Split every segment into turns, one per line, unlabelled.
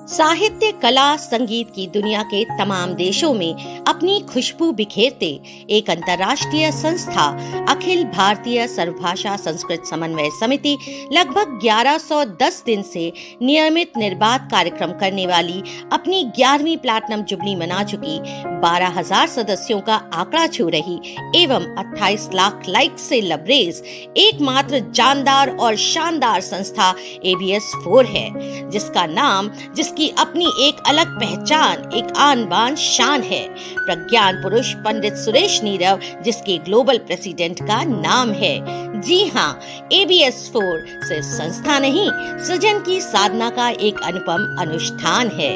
साहित्य, कला, संगीत की दुनिया के तमाम देशों में अपनी खुशबू बिखेरते एक अंतर्राष्ट्रीय संस्था अखिल भारतीय सर्वभाषा संस्कृत समन्वय समिति लगभग 1110 दिन से नियमित निर्बाध कार्यक्रम करने वाली अपनी 11वीं प्लैटिनम जुबली मना चुकी 12,000 सदस्यों का आंकड़ा छू रही एवं 28 लाख लाइक से लबरेज एकमात्र जानदार और शानदार संस्था ABS4 है, जिसका नाम जिसकी अपनी एक अलग पहचान, एक आन बान शान है। प्रज्ञान पुरुष पंडित सुरेश नीरव, जिसके ग्लोबल प्रेसिडेंट का नाम है। जी हाँ, ABS4 सिर्फ संस्था नहीं, सृजन की साधना का एक अनुपम अनुष्ठान है।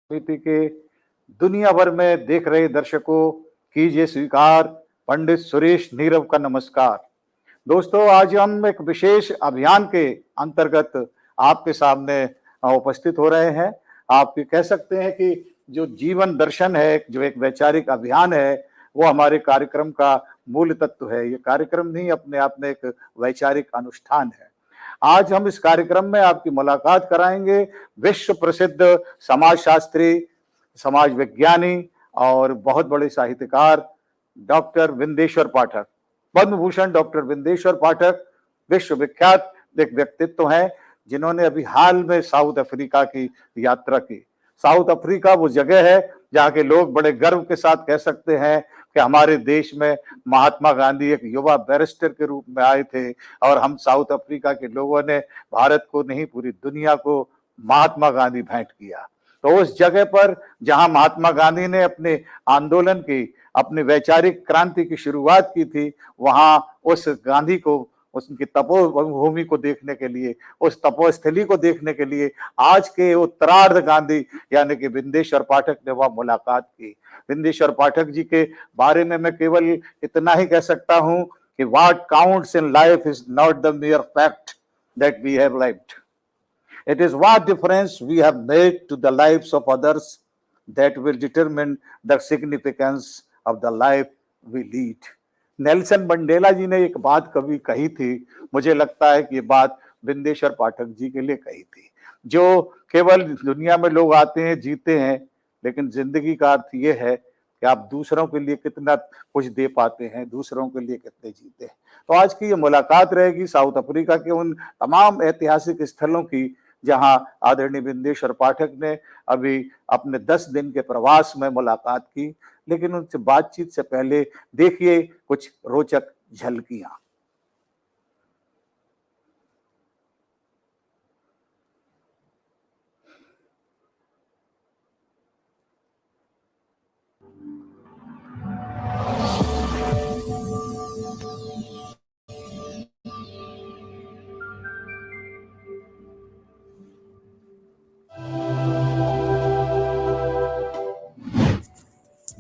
समिति के दुनिया भर में देख रहे दर्शकों, कीजिए स्वीकार पंडित सुरेश नीरव का नमस्कार। दोस्तों, आज हम एक विशेष अभियान के अंतर्गत आपके सामने उपस्थित हो रहे हैं। आप कह सकते हैं कि जो जीवन दर्शन है, जो एक वैचारिक अभियान है, वो हमारे कार्यक्रम का मूल तत्व है। ये कार्यक्रम नहीं, अपने आप में एक वैचारिक अनुष्ठान है। आज हम इस कार्यक्रम में आपकी मुलाकात कराएंगे विश्व प्रसिद्ध समाजशास्त्री, समाज विज्ञानी और बहुत बड़े साहित्यकार डॉक्टर विंदेश्वर पाठक। पद्म भूषण डॉक्टर विंदेश्वर पाठक विश्व विख्यात एक व्यक्तित्व हैं, जिन्होंने अभी हाल में साउथ अफ्रीका की यात्रा की। साउथ अफ्रीका वो जगह है जहाँ के लोग बड़े गर्व के साथ कह सकते हैं कि हमारे देश में महात्मा गांधी एक युवा बैरिस्टर के रूप में आए थे और हम साउथ अफ्रीका के लोगों ने भारत को नहीं, पूरी दुनिया को महात्मा गांधी भेंट किया। तो उस जगह पर जहां महात्मा गांधी ने अपने आंदोलन की, अपनी वैचारिक क्रांति की शुरुआत की थी, वहां उस गांधी को, उनकी तपोभूमि को देखने के लिए, उस तपोस्थली को देखने के लिए आज के उत्तरार्ध गांधी यानी कि विंदेश्वर पाठक ने वहां मुलाकात की। विंदेश्वर पाठक जी के बारे में मैं केवल इतना ही कह सकता हूं कि what counts in life is not the mere fact that we have lived. It is what difference we have made to the lives of others that will determine the significance of the life we lead. Nelson Mandela ji ने एक बात कभी कही थी, मुझे लगता है कि ये बात विंदेश्वर पाठक जी के लिए कही थी, जो केवल दुनिया में लोग आते हैं, जीते हैं, लेकिन जिंदगी का अर्थ ये है कि आप दूसरों के लिए कितना कुछ दे पाते हैं, दूसरों के लिए कितने जीते हैं। तो आज की ये मुलाकात रहेगी साउथ अफ्रीका के उन तमाम ऐतिहासिक स्थलों की जहां आदरणीय विंदेश्वर पाठक ने अभी अपने 10 दिन के प्रवास में मुलाकात की। लेकिन उनसे बातचीत से पहले देखिए कुछ रोचक झलकियां।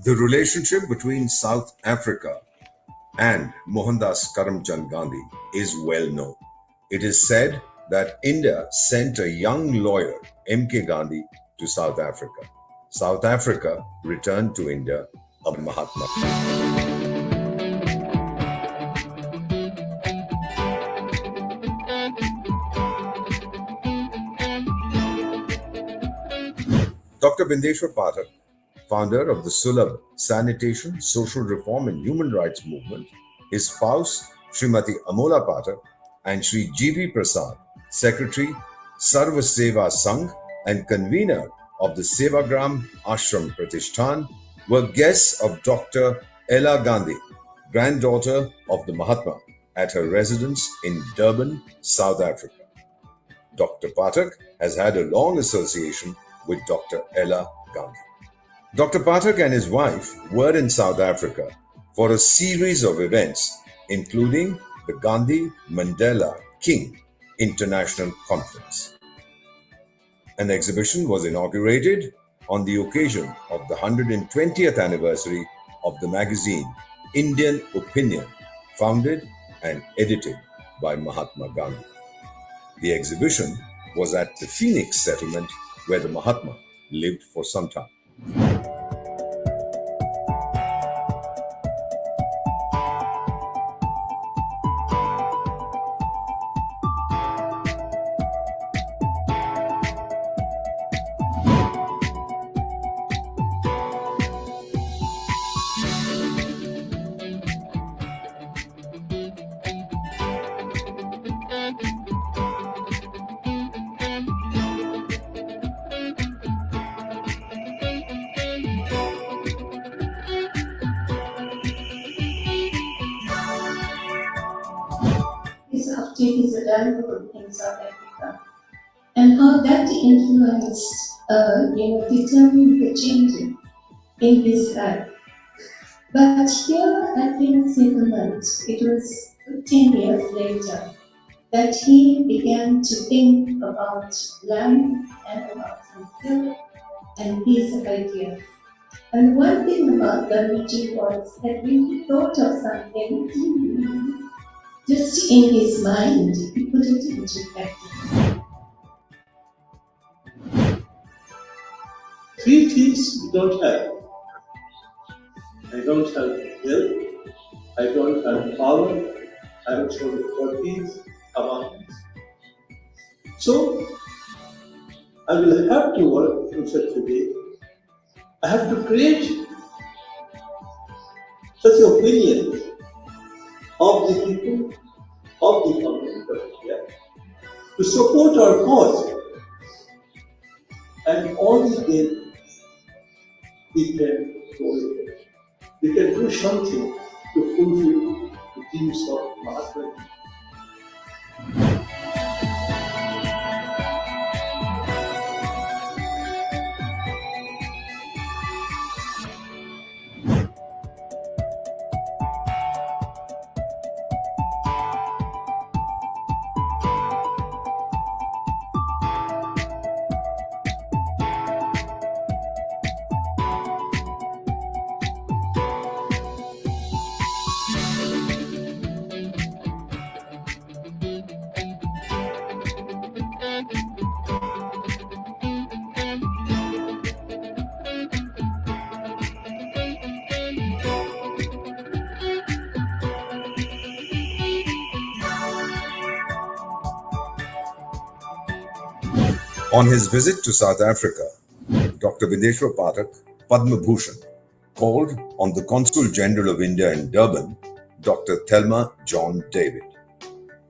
The relationship between South Africa and Mohandas Karamchand Gandhi is well known. It is said that India sent a young lawyer, M.K. Gandhi, to South Africa. South Africa returned to India a Mahatma. Dr. Vindeshwar Pathak, founder of the Sulabh Sanitation, Social Reform and Human Rights Movement, his spouse Srimati Amola Pathak and Sri G.V. Prasad, Secretary, Sarva Seva Sangh and convener of the Sevagram Ashram Pratishthan, were guests of Dr. Ella Gandhi, granddaughter of the Mahatma, at her residence in Durban, South Africa. Dr. Pathak has had a long association with Dr. Ella Gandhi. Dr. Pathak and his wife were in South Africa for a series of events, including the Gandhi Mandela King International Conference. An exhibition was inaugurated on the occasion of the 120th anniversary of the magazine Indian Opinion, founded and edited by Mahatma Gandhi. The exhibition was at the Phoenix settlement where the Mahatma lived for some time.
After his adulthood in South Africa, and how that influenced, determined the changes in his life. But here at settlement, it was 10 years later that he began to think about life and about himself and his ideas. And one thing about Gandhiji was that when he thought of something, just in his mind, he put it into practice.
Three things we don't have. I don't have wealth, I don't have power, I don't have qualities, abundance. So, I will have to work in such a way. I have to create such opinions of the people, of the community, to support our cause. And only then we can do something to fulfill the dreams of Mahatma.
On his visit to South Africa, Dr. Bindeshwar Pathak, Padma Bhushan, called on the Consul General of India in Durban, Dr. Thelma John David.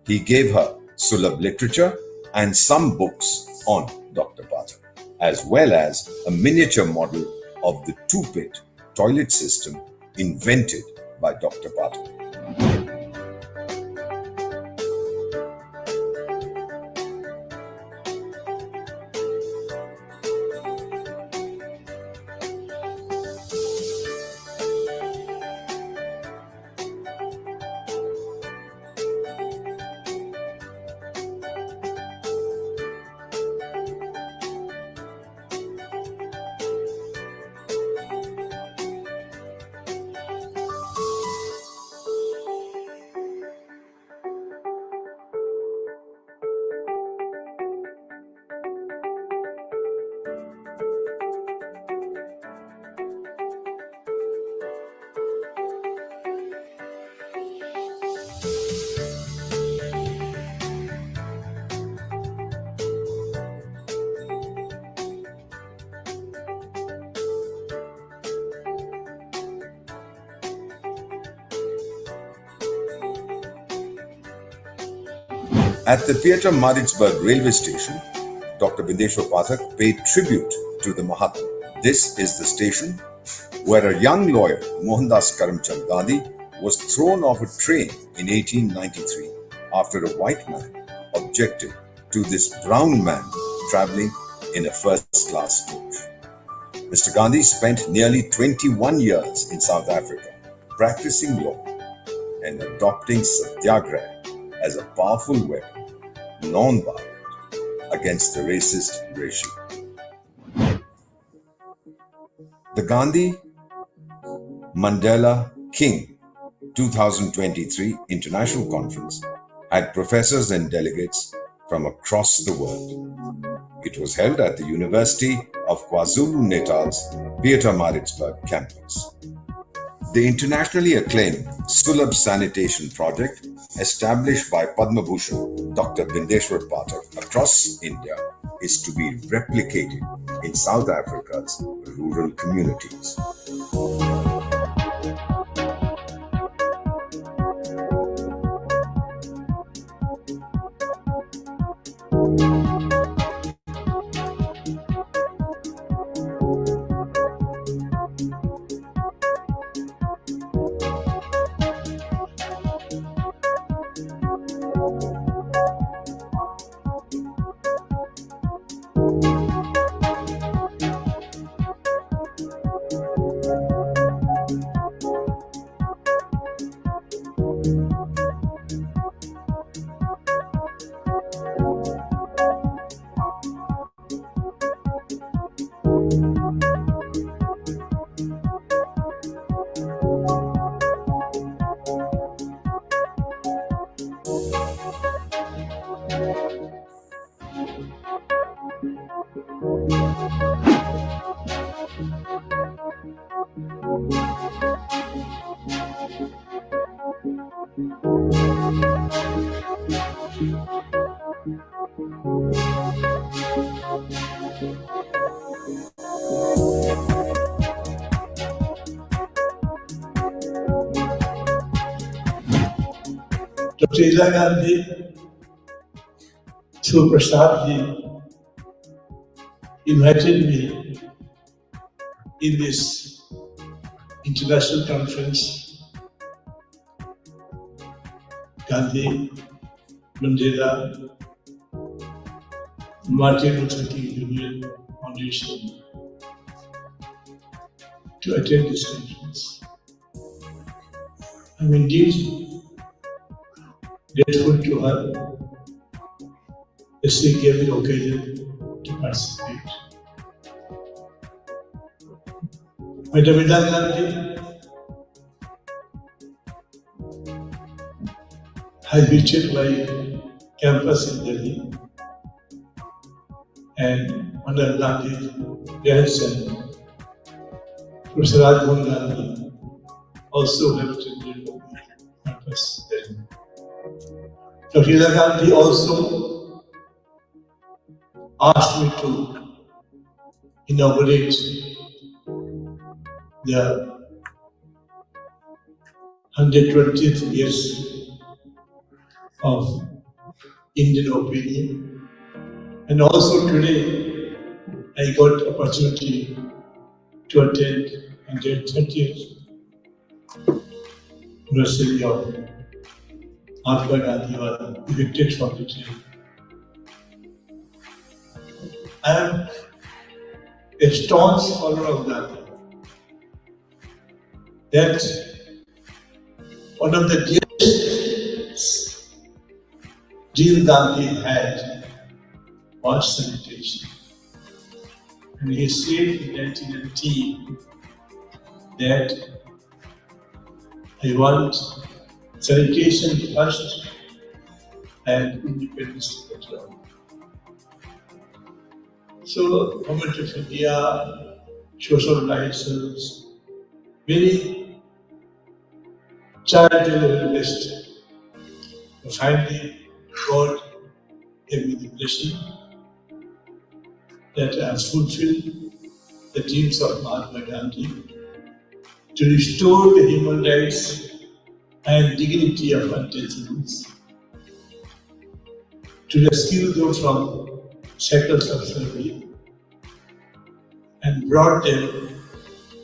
He gave her Sulabh literature and some books on Dr. Pathak, as well as a miniature model of the two-pit toilet system invented by Dr. Pathak. At the Pietermaritzburg railway station, Dr. Bindeshwar Pathak paid tribute to the Mahatma. This is the station where a young lawyer, Mohandas Karamchand Gandhi, was thrown off a train in 1893 after a white man objected to this brown man travelling in a first-class coach. Mr. Gandhi spent nearly 21 years in South Africa practicing law and adopting satyagraha as a powerful weapon, non-violent, against the racist regime. The Gandhi Mandela King 2023 International Conference had professors and delegates from across the world. It was held at the University of KwaZulu-Natal's Pietermaritzburg campus. The internationally acclaimed Sulabh Sanitation Project, established by Padma Bhushan Dr. Bindeshwar Pathak across India, is to be replicated in South Africa's rural communities.
Dr. Indira Gandhi, through Prasad ji, invited me in this international conference, Gandhi, Mandela, Martin Luther King Jr. Foundation, to attend this conference. I'm indeed grateful to her that she gave me the occasion to participate. Madam Indira Gandhi has visited my campus in Delhi, and Madam Gandhi's grandson, Professor Rajmohan Gandhi, also have attended my campus there. Dr. Indira Gandhi also asked me to inaugurate the 120th years of Indian opinion, and also today I got opportunity to attend 130th anniversary of Mahatma Gandhi was evicted from the jail. I am a staunch follower of Gandhi. That one of the dearest deal Gandhi had was sanitation. And he said in 1918 that I want sanitation first and independence later. So, Government of India, social license, many child labor list. Finally, God gave me the blessing that I have fulfilled the dreams of Mahatma Gandhi to restore the human rights and dignity of untouchables, to rescue them from shackles of slavery and brought them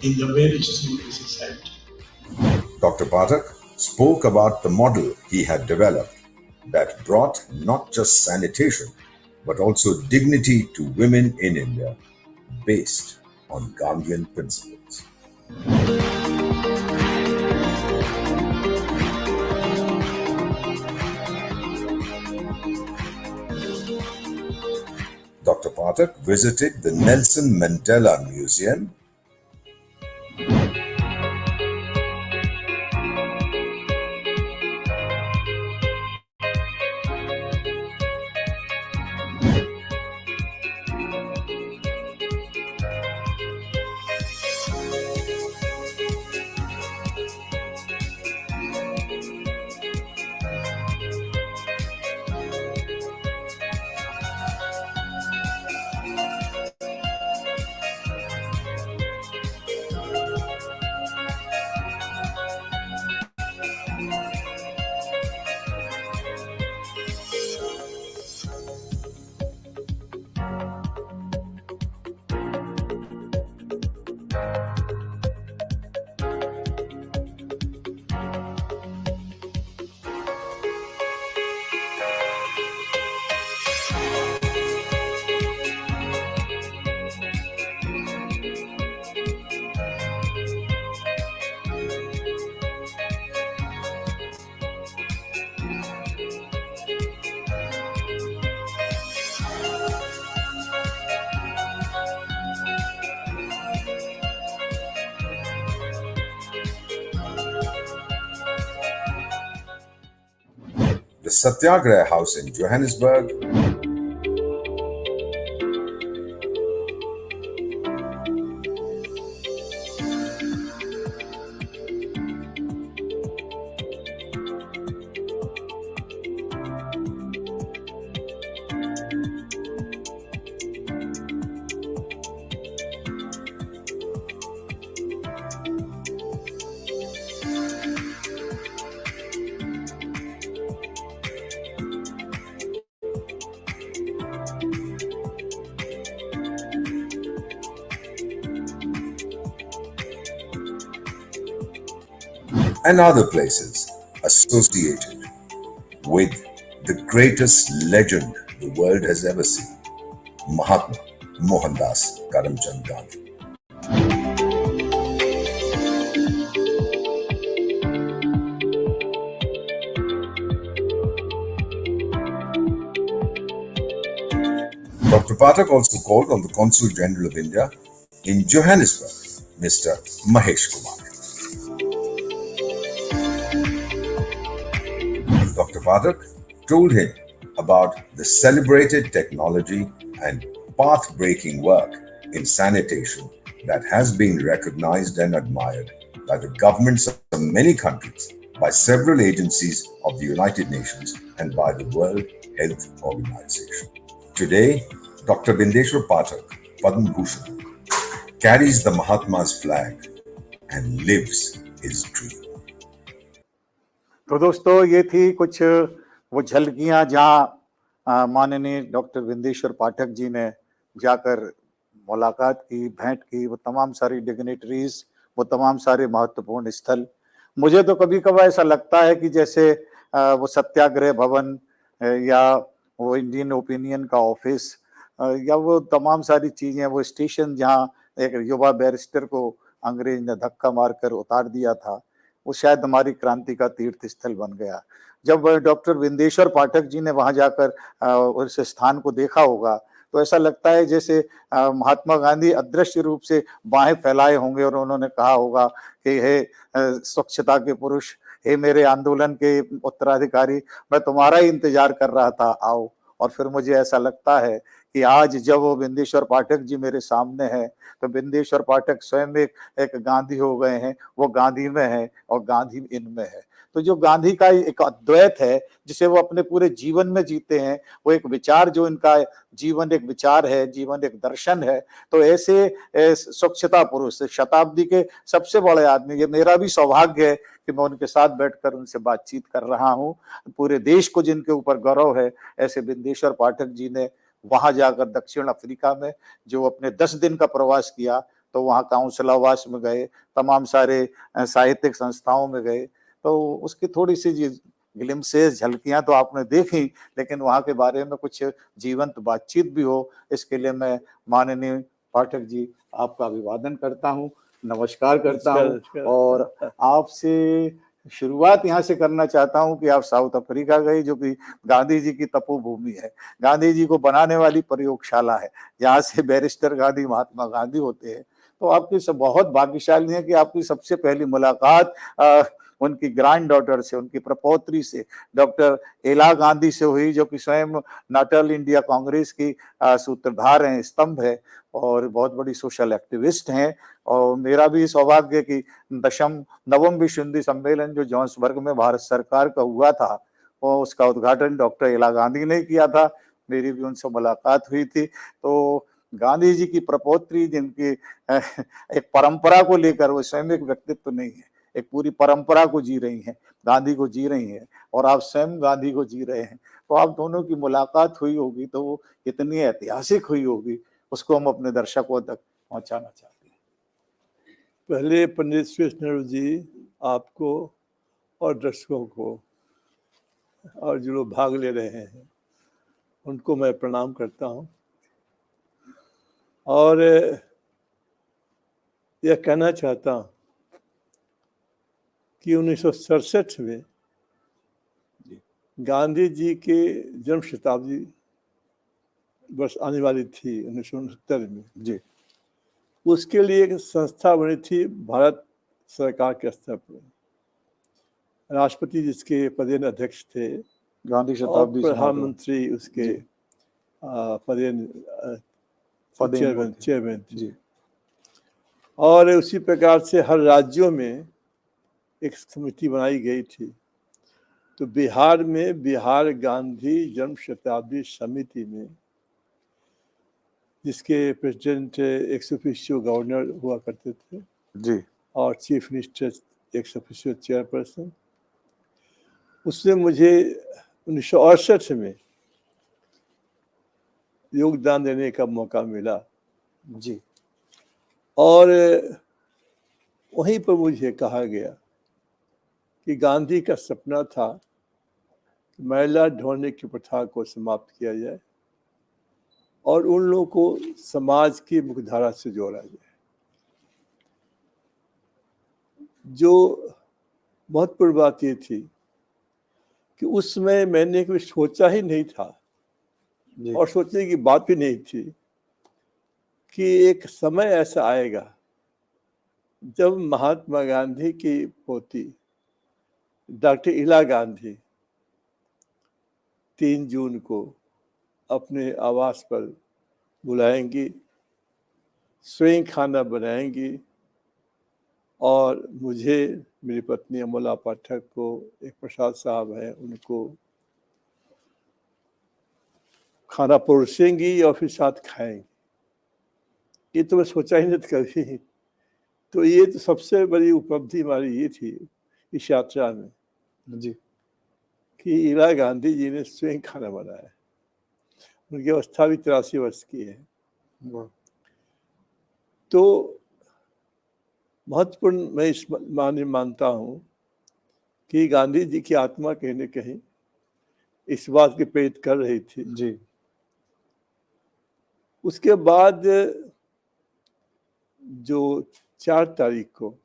in the mainstream of society.
Dr. Pathak spoke about the model he had developed that brought not just sanitation but also dignity to women in India, based on Gandhian principles. Dr. Pathak visited the Nelson Mandela Museum Satyagraha House in Johannesburg. And other places associated with the greatest legend the world has ever seen, Mahatma Mohandas Karamchand Gandhi. Dr. Pathak also called on the Consul General of India in Johannesburg, Mr. Mahesh Kumar. Dr. Pathak told him about the celebrated technology and path-breaking work in sanitation that has been recognized and admired by the governments of many countries, by several agencies of the United Nations, and by the World Health Organization. Today, Dr. Bindeshwar Pathak, Padma Bhushan, carries the Mahatma's flag and lives his dream.
तो दोस्तों ये थी कुछ वो झलकियां जहाँ माननीय doctor Bindeshwar Pathak ji ने जाकर मुलाकात की, भेंट की, वो तमाम सारी डिग्नेटरीज, वो तमाम सारे महत्वपूर्ण स्थल। मुझे तो कभी कभार ऐसा लगता है कि जैसे वो सत्याग्रह भवन या वो इंडियन ओपिनियन का ऑफिस या वो तमाम सारी चीजें, वो स्टेशन जहाँ एक युवा बैरिस्टर को अंग्रेज ने धक्का मारकर उतार दिया था, वो शायद हमारी क्रांति का तीर्थ स्थल बन गया। जब डॉक्टर बिंदेश्वर पाठक जी ने वहां जाकर उस स्थान को देखा होगा तो ऐसा लगता है जैसे महात्मा गांधी अदृश्य रूप से बाहें फैलाए होंगे और उन्होंने कहा होगा कि हे स्वच्छता के पुरुष, हे मेरे आंदोलन के उत्तराधिकारी, मैं तुम्हारा ही इंतजार कर रहा था, आओ। और फिर मुझे ऐसा लगता है कि आज जब वो बिंदेश्वर पाठक जी मेरे सामने हैं तो बिंदेश्वर पाठक स्वयं एक गांधी हो गए हैं। वो गांधी में है और गांधी इनमें है। तो जो गांधी का एक अद्वैत है जिसे वो अपने पूरे जीवन में जीते हैं, वो एक विचार, जो इनका जीवन एक विचार है, जीवन एक दर्शन है। तो ऐसे स्वच्छता पुरुष, शताब्दी के सबसे बड़े आदमी, ये मेरा भी सौभाग्य है कि मैं उनके साथ बैठकर उनसे बातचीत कर रहा हूँ। पूरे देश को जिनके ऊपर गौरव है, ऐसे बिंदेश्वर पाठक जी ने वहां जाकर दक्षिण अफ्रीका में जो अपने 10 दिन का प्रवास किया, तो वहां काउंसलावास में गए, तमाम सारे साहित्यिक संस्थाओं में गए। तो उसकी थोड़ी सी ग्लिम्सेस, झलकियां तो आपने देखी, लेकिन वहां के बारे में कुछ जीवंत बातचीत भी हो, इसके लिए मैं माननीय पाठक जी आपका अभिवादन करता हूँ, नमस्कार करता हूँ। और आपसे शुरुआत यहाँ से करना चाहता हूँ कि आप साउथ अफ्रीका गए, जो कि गांधी जी की तपोभूमि है, गांधी जी को बनाने वाली प्रयोगशाला है, जहाँ से बैरिस्टर गांधी महात्मा गांधी होते हैं। तो आपकी सब बहुत भाग्यशाली है कि आपकी सबसे पहली मुलाकात उनकी ग्रैंड डॉटर से, उनकी प्रपौत्री से, डॉक्टर एला गांधी से हुई, जो कि स्वयं नाटल इंडिया कांग्रेस की सूत्रधार हैं, स्तंभ है और बहुत बड़ी सोशल एक्टिविस्ट हैं। और मेरा भी सौभाग्य कि 10वीं नवम विश्व हिंदी सम्मेलन जो जोहान्सबर्ग में भारत सरकार का हुआ था, वो उसका उद्घाटन डॉक्टर एला गांधी ने किया था। मेरी भी उनसे मुलाकात हुई थी। तो गांधी जी की प्रपौत्री, जिनकी एक परंपरा को लेकर, वो स्वयं एक व्यक्तित्व नहीं है, एक पूरी परंपरा को जी रही हैं, गांधी को जी रही हैं, और आप स्वयं गांधी को जी रहे हैं। तो आप दोनों की मुलाकात हुई होगी तो वो इतनी ऐतिहासिक हुई होगी, उसको हम अपने दर्शकों तक पहुंचाना चाहते हैं।
पहले पंडित सुरेश नेहरू जी, आपको और दर्शकों को और जो लोग भाग ले रहे हैं उनको मैं प्रणाम करता हूं और यह कहना चाहता हूं कि 1967 में गांधी जी के जन्म शताब्दी वर्ष आने वाली थी 1969 में
जी।
उसके लिए एक संस्था बनी थी भारत सरकार के स्तर पर। राष्ट्रपति जिसके पदेन अध्यक्ष थे
गांधी
और
शताब्दी समारोह।
प्रधानमंत्री उसके
जी।
चेयरमैन थे।
जी।
और उसी प्रकार से हर राज्यों में एक समिति बनाई गई थी। तो बिहार में बिहार गांधी जन्म शताब्दी समिति में, जिसके प्रेसिडेंट एक्स ऑफिशियो गवर्नर हुआ करते थे
जी।
और chief minister ex officio chairperson, उसने मुझे 1968 में योगदान देने का मौका मिला।
जी।
और वहीं पर मुझे कहा गया कि गांधी का सपना था कि मैला ढोने की प्रथा को समाप्त किया जाए और उन लोगों को समाज की मुख्यधारा से जोड़ा जाए। जो महत्वपूर्ण बात ये थी कि उस समय मैंने कुछ सोचा ही नहीं था
जी।
और सोचने की बात भी नहीं थी कि एक समय ऐसा आएगा जब महात्मा गांधी की पोती डॉक्टर इंदिरा गांधी 3 जून को अपने आवास पर बुलाएंगी, स्वयं खाना बनाएंगी और मुझे, मेरी पत्नी अमोला पाठक को, एक प्रसाद साहब हैं उनको खाना परोसेंगी और फिर साथ खाएंगी। ये तो मैं सोचा ही नहीं था कभी। तो ये तो सबसे बड़ी उपलब्धि हमारी ये थी इस यात्रा में
जी।
कि इंदिरा गांधी जी ने स्वयं खाना बनाया। उनकी अवस्था भी 83 वर्ष की है।
वाह।
तो महत्वपूर्ण मैं इस माने मानता हूँ कि गांधी जी की आत्मा कहीं न कहीं इस बात की प्रेरित कर रही थी।
जी।
उसके बाद जो 4 तारीख को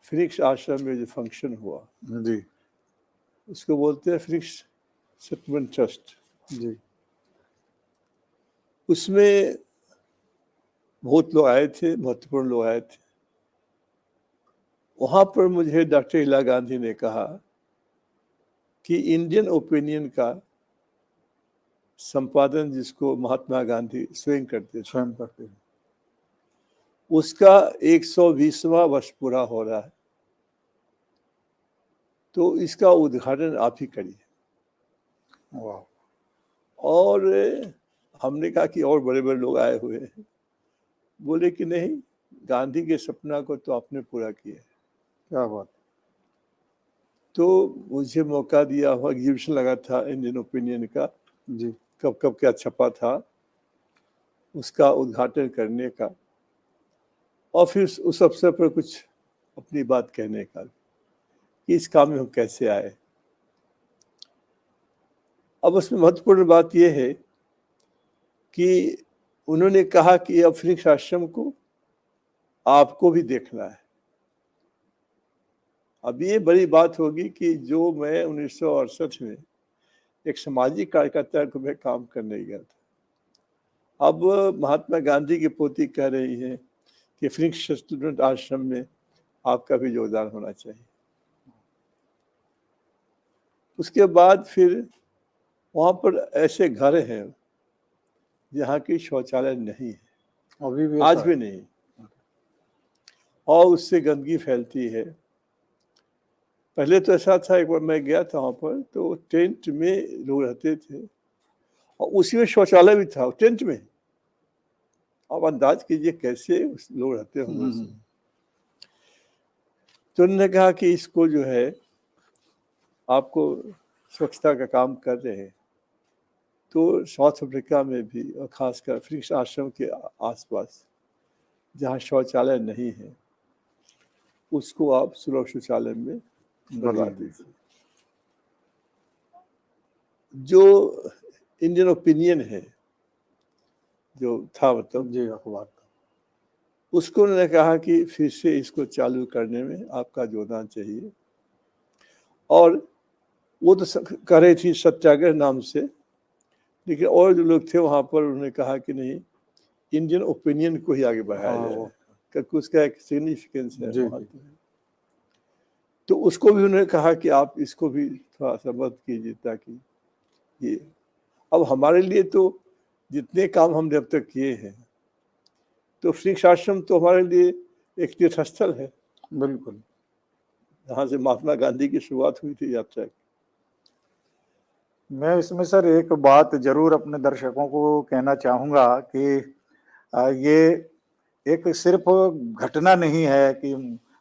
फिनिक्स आश्रम में जो फंक्शन हुआ,
जी।
उसको बोलते हैं फिनिक्स सेटलमेंट ट्रस्ट।
जी।
उसमें बहुत लोग आए थे, महत्वपूर्ण लोग आए थे। वहाँ पर मुझे डॉक्टर इंदिरा गांधी ने कहा कि इंडियन ओपिनियन का संपादन जिसको महात्मा गांधी स्वयं करते थे,
स्वयं करते हैं।
उसका 120वां वर्ष पूरा हो रहा है, तो इसका उद्घाटन आप ही करिए।
वाह।
और हमने कहा कि और बड़े-बड़े लोग आए हुए हैं। बोले कि नहीं, गांधी के सपना को तो आपने पूरा किया है।
क्या बात।
तो मुझे मौका दिया हुआ, एग्जीबिशन लगा था इंडियन ओपिनियन का,
जी।
कब क्या छपा था, उसका उद्घाटन करने का और फिर उस अवसर पर कुछ अपनी बात कहने का कि इस काम में हम कैसे आए। अब उसमें महत्वपूर्ण बात यह है कि उन्होंने कहा कि अब फिनिक्स आश्रम को आपको भी देखना है। अब ये बड़ी बात होगी कि जो मैं 1968 में एक सामाजिक कार्यकर्ता को मैं काम करने गया था, अब महात्मा गांधी की पोती कह रही है कि फिनिक्स सेटलमेंट आश्रम में आपका भी योगदान होना चाहिए। उसके बाद फिर वहाँ पर ऐसे घर हैं जहाँ की शौचालय नहीं है,
अभी भी
आज
ऐसा
भी
है?
नहीं, और उससे गंदगी फैलती है। पहले तो ऐसा था, एक बार मैं गया था वहाँ पर, तो टेंट में लोग रहते थे और उसी में शौचालय भी था, टेंट में। आप अंदाज कीजिए कैसे लोग रहते होंगे उसमें। तो उन्होंने कहा कि इसको जो है, आपको स्वच्छता का काम कर रहे हैं, तो साउथ अफ्रीका में भी और खासकर फिनिक्स आश्रम के आसपास जहाँ शौचालय नहीं है, उसको आप सुलभ शौचालय में बनवा दीजिए। जो इंडियन ओपिनियन है, जो था मतलब,
जी, अखबार का।
उसको उन्होंने कहा कि फिर से इसको चालू करने में आपका योगदान चाहिए। और वो तो कर रही थी सत्याग्रह नाम से, लेकिन और जो लोग थे वहाँ पर, उन्होंने कहा कि नहीं, इंडियन ओपिनियन को ही आगे बढ़ाया जाए, क्योंकि उसका एक सिग्निफिकेंस है
जी,
वहाँ
जी।
पे। तो उसको भी उन्होंने कहा कि आप इसको भी थोड़ा सा मत कीजिए, ताकि ये, अब हमारे लिए तो जितने काम हमने अब तक किए हैं, तो वृक्ष आश्रम तो हमारे लिए एक तीर्थस्थल है,
बिल्कुल।
जहाँ से महात्मा गांधी की शुरुआत हुई थी यात्रा की।
मैं इसमें सर एक बात जरूर अपने दर्शकों को कहना चाहूँगा कि ये एक सिर्फ घटना नहीं है कि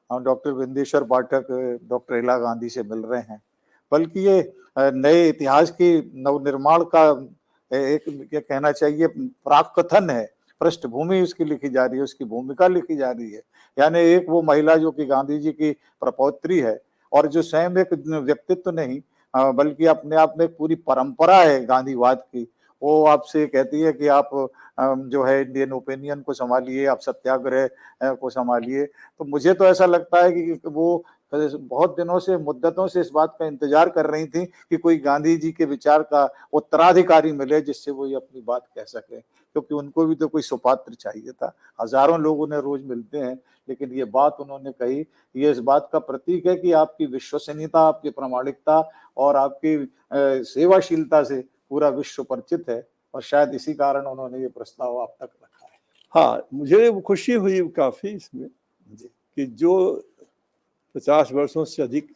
डॉक्टर बिंदेश्वर पाठक डॉक्टर इला गांधी से मिल रहे हैं, बल्कि ये नए इतिहास की नवनिर्माण का एक क्या कहना चाहिए प्राक कथन है, पृष्ठभूमि उसकी लिखी जा रही है, उसकी भूमिका लिखी जा रही है। यानी एक वो महिला जो कि गांधी जी की प्रपौत्री है और जो स्वयं एक व्यक्तित्व नहीं बल्कि अपने आप में एक पूरी परंपरा है गांधीवाद की, वो आपसे कहती है कि आप जो है इंडियन ओपिनियन को संभालिए, आप सत्याग्रह को संभालिए। तो मुझे तो ऐसा लगता है कि वो बहुत दिनों से, मुद्दतों से इस बात का इंतजार कर रही थी कि कोई गांधी जी के विचार का उत्तराधिकारी मिले जिससे वो ये अपनी बात कह सके, क्योंकि उनको भी तो कोई सुपात्र चाहिए था। हजारों लोग उन्हें रोज मिलते हैं, लेकिन ये बात उन्होंने कही, ये इस बात का प्रतीक है कि आपकी विश्वसनीयता, आपकी प्रामाणिकता और आपकी सेवाशीलता से पूरा विश्व परिचित है, और शायद इसी कारण उन्होंने ये प्रस्ताव आप तक रखा है।
हाँ, मुझे खुशी हुई काफी इसमें
जी,
कि जो 50 वर्षों से अधिक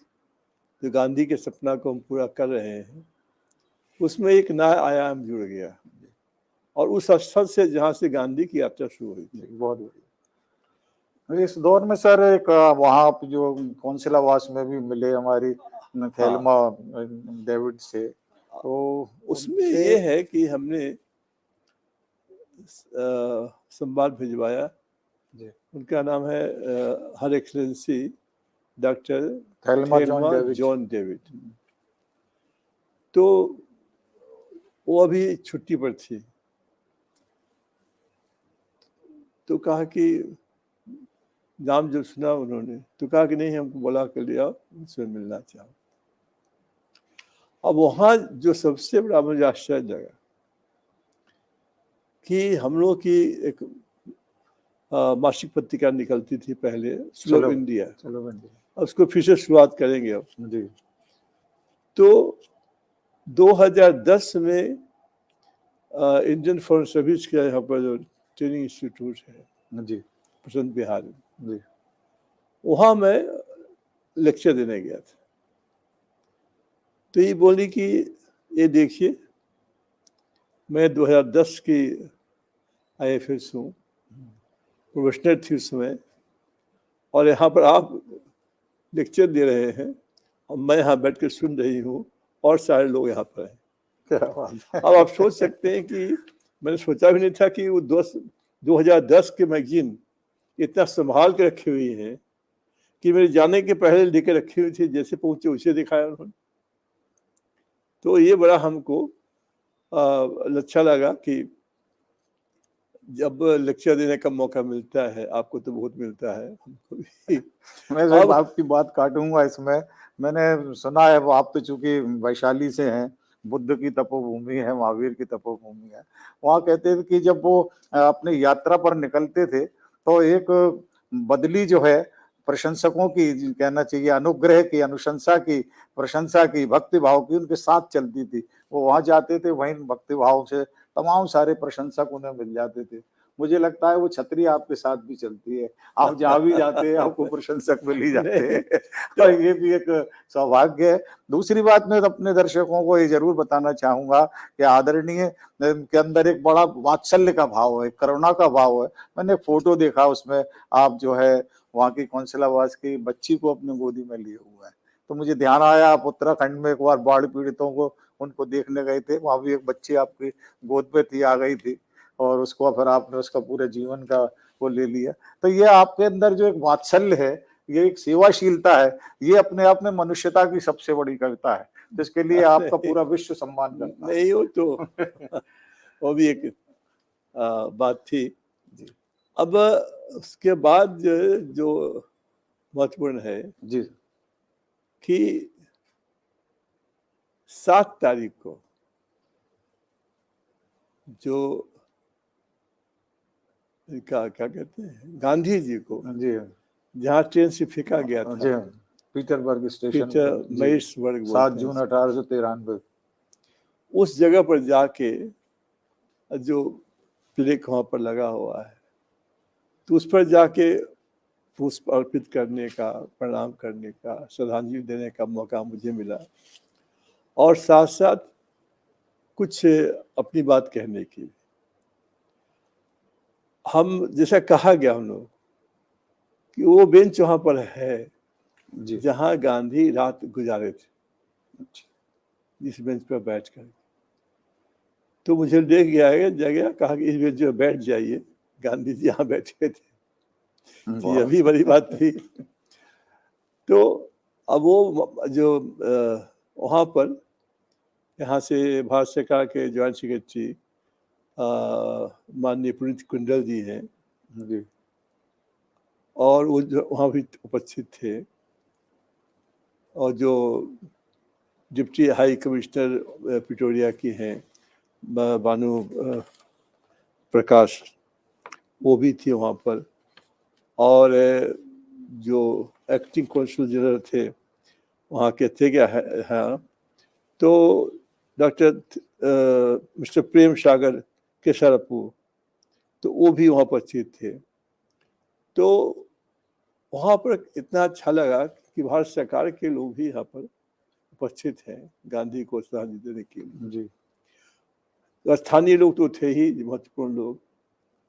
जो गांधी के सपना को हम पूरा कर रहे हैं, उसमें एक नया आयाम जुड़ गया, और उस स्थल से जहाँ से गांधी की यात्रा शुरू हुई थी।
बहुत बढ़िया। इस दौर में सर एक वहाँ पे जो कौंसिलावास में भी मिले हमारी थेल्मा डेविड से, तो
उसमें ये है कि हमने संवाद भिजवाया।
जी,
उनका नाम है her excellency doctor
Thelma
John David. तो वो अभी छुट्टी पर थी, तो कहा कि नाम जब सुना उन्होंने तो कहा कि नहीं, हमको बुला कर लिया, उनसे मिलना चाहो। अब वहाँ जो सबसे बड़ा मुझे आश्चर्य लगा कि हम लोग की एक मासिक पत्रिका निकलती थी पहले, स्लो इंडिया, उसको फिर से शुरुआत करेंगे अब
जी।
तो 2010 में इंडियन फॉरेन सर्विस का यहाँ पर जो ट्रेनिंग इंस्टीट्यूट है
जी,
बसंत बिहार में,
जी,
वहाँ मैं लेक्चर देने गया था। तो ये बोली कि ये देखिए, मैं 2010 की IFS हूँ, प्रोफेशनल थी उस समय, और यहाँ पर आप लेक्चर दे रहे हैं और मैं यहाँ बैठ कर सुन रही हूँ और सारे लोग यहाँ पर हैं।
क्या बात है।
अब आप सोच सकते हैं कि मैंने सोचा भी नहीं था कि वो 2010 के मैगजीन इतना संभाल के रखी हुई है कि मेरे जाने के पहले लेके रखी हुई थी, जैसे पहुंचे उसे दिखाया उन्होंने। तो ये बड़ा हमको अच्छा लगा कि जब लेक्चर देने का मौका मिलता है, आपको तो बहुत मिलता है, हमको भी।
मैं जब आपकी बात काटूंगा इसमें, मैंने सुना है वो आप तो चूंकि वैशाली से हैं, बुद्ध की तपोभूमि है, महावीर की तपोभूमि है, वहाँ कहते थे कि जब वो अपनी यात्रा पर निकलते थे तो एक बदली जो है प्रशंसकों की, कहना चाहिए अनुग्रह की, अनुशंसा की, प्रशंसा की, भक्ति भाव की उनके साथ चलती थी। वो वहां जाते थे, वहीं भक्ति भाव से तमाम सारे प्रशंसक उन्हें मिल जाते थे। मुझे लगता है वो छतरी आपके साथ भी चलती है, आप जहाँ भी जाते हैं आपको प्रशंसक मिल ही जाते हैं। तो ये भी एक सौभाग्य है। दूसरी बात मैं अपने दर्शकों को ये जरूर बताना चाहूंगा कि आदरणीय के अंदर एक बड़ा वात्सल्य का भाव है, करुणा का भाव है। मैंने फोटो देखा, उसमें आप जो है वहाँ की कौंसिलावास की बच्ची को अपने गोदी में लिए हुए हैं, तो मुझे ध्यान आया आप उत्तराखंड में एक बार बाढ़ पीड़ितों को उनको देखने गए थे, वहां भी एक बच्ची आपकी गोद पे थी, आ गई थी, और उसको फिर आपने उसका पूरे जीवन का वो ले लिया। तो ये आपके अंदर जो एक वात्सल्य है, ये एक सेवाशीलता है, ये अपने आप में मनुष्यता की सबसे बड़ी कविता है, जिसके लिए आपका पूरा विश्व सम्मान करता है।
नहीं, वो तो वो भी एक बात थी। अब उसके बाद जो महत्वपूर्ण है
जी,
कि 7 तारीख को जो क्या कहते हैं, गांधी जी को
जी,
जहाँ ट्रेन से फेंका गया था,
जी, पीटरबर्ग स्टेशन
पीटर
पर, जी,
मेयर्सबर्ग
7
बोलते हैं
जून
उसको।
1893।
उस जगह पर जाके जो प्लेक वहाँ पर लगा हुआ है, तो उस पर जाके पुष्प अर्पित करने का, प्रणाम करने का, श्रद्धांजलि देने का मौका मुझे मिला, और साथ साथ कुछ अपनी बात कहने की। हम जैसा कहा गया हम लोग कि वो बेंच वहाँ पर है
जी,
जहाँ गांधी रात गुजारे थे, जिस बेंच पर बैठ कर। तो मुझे देख गया जगह, कहा कि इस बेंच पर बैठ जाइए, गांधी जी यहाँ बैठे थे। तो ये भी बड़ी बात थी। तो अब वो जो वहाँ पर, यहाँ से भारत सरकार के जॉइंट सेक्रेटरी माननीय पुनीत कुंडल जी हैं,
जी,
और वो जो वहाँ भी उपस्थित थे, और जो डिप्टी हाई कमिश्नर प्रिटोरिया की हैं बानू प्रकाश, वो भी थी वहाँ पर, और जो एक्टिंग कौंसल जनरल थे वहाँ के थे क्या है, तो डॉक्टर मिस्टर प्रेम सागर केसरपू, तो वो भी वहाँ उपस्थित थे। तो वहाँ पर इतना अच्छा लगा कि भारत सरकार के लोग भी यहाँ पर उपस्थित हैं गांधी को श्रद्धांजलि देने के लिए।
जी,
स्थानीय लोग तो थे ही महत्वपूर्ण लोग,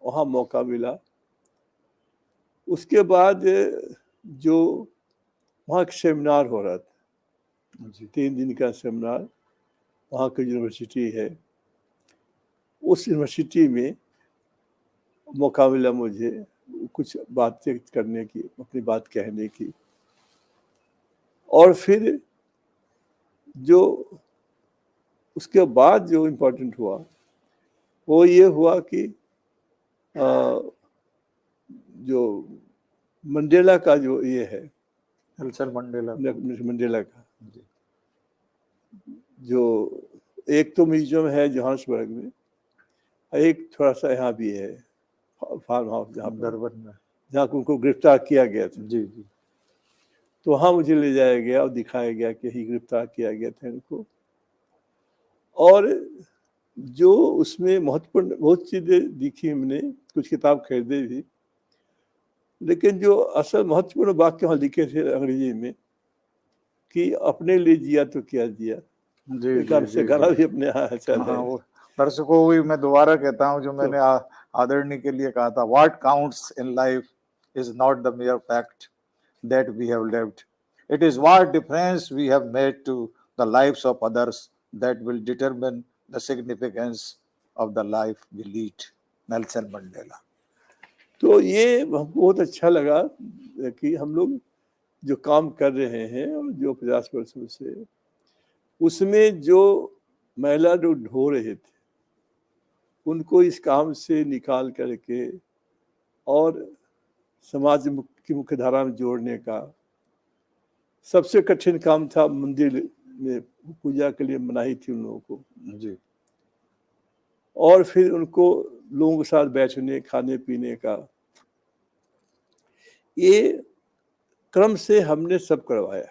वहाँ मौका मिला। उसके बाद जो वहाँ एक सेमिनार हो रहा था,
जी,
3 दिन का सेमिनार, वहाँ की यूनिवर्सिटी है, उस यूनिवर्सिटी में मौका मिला मुझे कुछ बातचीत करने की, अपनी बात कहने की। और फिर जो उसके बाद जो इम्पोर्टेंट हुआ वो ये हुआ कि जो मंडेला का जो ये है,
नेल्सन मंडेला को,
मंडेला का
जी,
जो एक तो म्यूजियम है जोहान्सबर्ग में, एक थोड़ा सा यहाँ भी है फार्म हाउस जहाँ पर,
डरबन में,
जहाँ उनको गिरफ्तार किया गया था।
जी, जी,
तो वहाँ मुझे ले जाया गया और दिखाया गया कि ही गिरफ्तार किया गया था इनको। और जो उसमें महत्वपूर्ण बहुत चीज़ें दिखी, हमने कुछ किताब खरीदे भी, लेकिन जो असल महत्वपूर्ण वाक्य वहाँ लिखे थे अंग्रेजी में कि अपने लिए जिया तो क्या जिया,
जी,
एक गाना
जी,
से
जी,
गाना
जी।
भी अपने यहाँ चल
हाँ,
है।
वो दर्शकों को भी मैं दोबारा कहता हूँ जो मैंने आदरणीय के लिए कहा था, what counts in life is not the mere fact that we have lived, it is what difference we have made to the lives of others that will determine the significance of the life we lead. Nelson Mandela.
तो ये बहुत अच्छा लगा कि हम लोग जो काम कर रहे हैं और जो 50 वर्षों से, उसमें जो महिला जो ढो रहे थे उनको इस काम से निकाल करके और समाज की मुख्य धारा में जोड़ने का सबसे कठिन काम था। मंदिर में पूजा के लिए मनाही थी उन लोगों को,
जी,
और फिर उनको लोगों के साथ बैठने खाने पीने का, ये क्रम से हमने सब करवाया।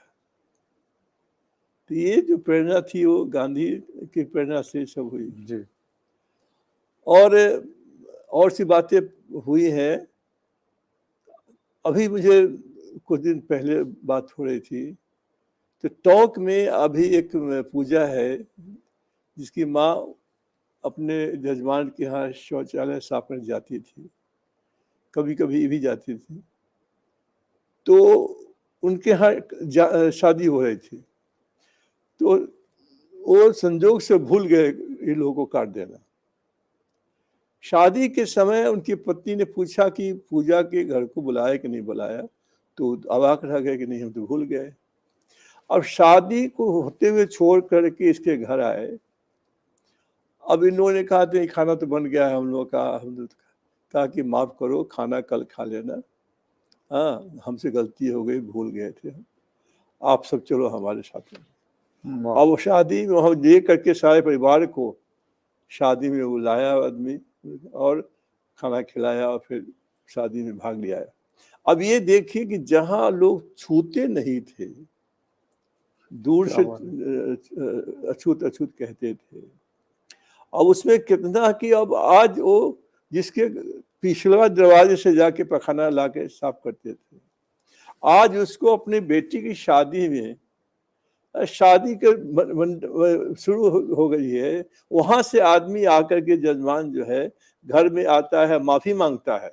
तो ये जो प्रेरणा थी वो गांधी की प्रेरणा से सब हुई।
जी,
और सी बातें हुई हैं। अभी मुझे कुछ दिन पहले बात हो रही थी, तो टोंक में अभी एक पूजा है जिसकी माँ अपने जजमान के यहाँ शौचालय साफ करने जाती थी, कभी कभी भी जाती थी। तो उनके यहाँ शादी हो रही थी, तो वो संजोग से भूल गए इन लोगों को काट देना। शादी के समय उनकी पत्नी ने पूछा कि पूजा के घर को बुलाया कि नहीं बुलाया, तो अवाक रह गए कि नहीं, हम तो भूल गए। अब शादी को होते हुए छोड़ करके इसके घर आए। अब इन लोगों ने कहा था खाना तो बन गया है हम लोग का, हम लोग कहा कि माफ़ करो, खाना कल खा लेना, हाँ हमसे गलती हो गई, भूल गए थे, आप सब चलो हमारे साथ में। अब वो शादी में वहाँ ले करके सारे परिवार को शादी में बुलाया आदमी और खाना खिलाया और फिर शादी में भाग लिया। अब ये देखिए कि जहां लोग छूते नहीं थे, दूर से अछूत अछूत कहते थे, अब उसमें कितना कि अब आज वो जिसके पिछला दरवाजे से जाके पखाना ला के साफ करते थे, आज उसको अपनी बेटी की शादी में शादी के शुरू हो गई है, वहां से आदमी आकर के जजमान जो है घर में आता है, माफी मांगता है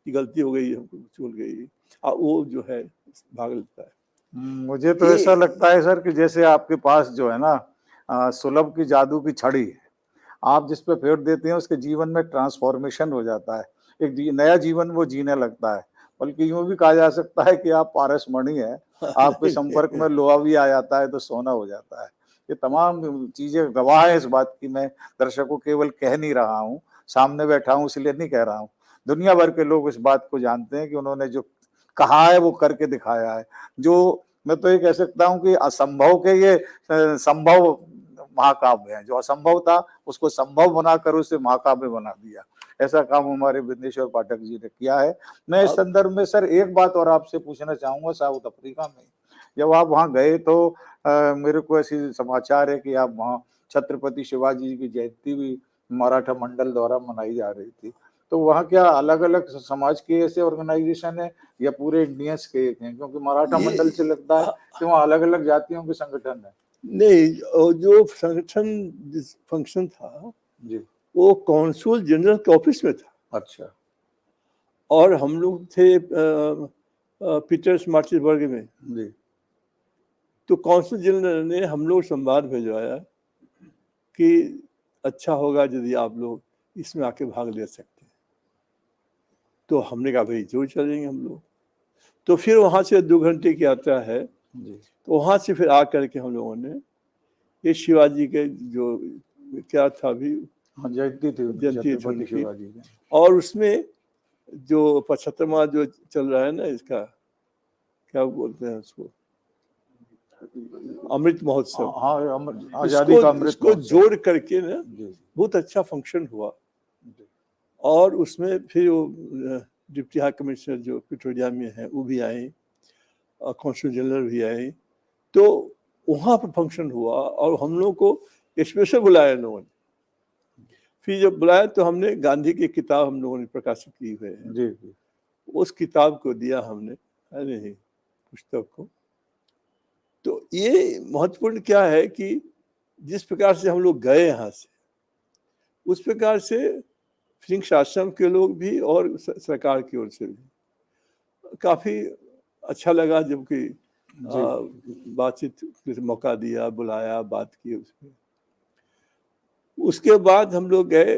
कि गलती हो गई, हमको भूल गई, और वो जो है भाग लेता है।
मुझे तो ऐसा लगता है सर कि जैसे आपके पास जो है ना सुलभ की जादू की छड़ी है, आप जिस पे फेर देते हैं उसके जीवन में ट्रांसफॉर्मेशन हो जाता है, एक नया जीवन वो जीने लगता है। बल्कि यूं भी कहा जा सकता है कि आप पारस मणि है, आपके संपर्क में लोहा भी आ जाता है तो सोना हो जाता है। ये तमाम चीजें गवाह है इस बात की। मैं दर्शकों केवल कह नहीं रहा हूँ, सामने बैठा हूँ इसलिए नहीं कह रहा हूँ, दुनिया भर के लोग इस बात को जानते हैं कि उन्होंने जो कहा है वो करके दिखाया है। जो मैं तो ये कह सकता हूँ कि असंभव के ये संभव महाकाव्य है, जो असंभव था उसको संभव बनाकर उसे महाकाव्य बना दिया। ऐसा काम हमारे बिंदेश्वर पाठक जी ने किया है। मैं इस संदर्भ में सर एक बात और आपसे पूछना चाहूंगा, साउथ अफ्रीका में जब आप वहां गए तो मेरे को ऐसी समाचार है कि आप वहां छत्रपति शिवाजी जी की जयंती भी मराठा मंडल द्वारा मनाई जा रही थी, तो वहाँ क्या अलग अलग समाज के ऐसे ऑर्गेनाइजेशन है या पूरे इंडियंस के एक हैं? क्योंकि मराठा मंडल से लगता है कि वहाँ अलग अलग जातियों के संगठन है।
नहीं, जो संगठन फंक्शन था
जी,
वो कॉन्सुल जनरल के ऑफिस में था।
अच्छा।
और हम लोग थे पीटर्स मार्टिसबर्ग में।
जी,
तो कॉन्सुल जनरल ने हम लोग संवाद भिजवाया कि अच्छा होगा यदि आप लोग इसमें आके भाग ले सकते हैं। तो हमने कहा भाई जरूर चलेंगे हम लोग। तो फिर वहाँ से 2 घंटे की यात्रा है,
जी,
तो वहाँ से फिर आकर के हम लोगों ने ये शिवाजी के जो क्या था अभी
हाँ, जयंती थी उनकी,
जयंती थी
छत्रपति
उनकी,
शिवाजी की।
और उसमें जो 75वां जो चल रहा है ना, इसका क्या बोलते हैं उसको, अमृत महोत्सव,
हाँ, आजादी का अमृत
इसको
महोत्सव।
जोड़ करके ना
जी,
बहुत अच्छा फंक्शन हुआ।
जी,
और उसमें फिर वो डिप्टी हाई कमिश्नर जो पिटोरिया में है वो भी आए, और कॉन्सुल जनरल भी आए। तो वहाँ पर फंक्शन हुआ और हम लोग को स्पेशल बुलाया लोगों ने। फिर जब बुलाया तो हमने गांधी की किताब हम लोगों ने प्रकाशित की हुई है,
जी, जी,
उस किताब को दिया हमने, अरे पुस्तक को। तो ये महत्वपूर्ण क्या है कि जिस प्रकार से हम लोग गए यहाँ से, उस प्रकार से फ्रिंक्स आश्रम के लोग भी और सरकार की ओर से भी काफी अच्छा लगा, जबकि बातचीत मौका दिया, बुलाया, बात की उसमें। उसके बाद हम लोग गए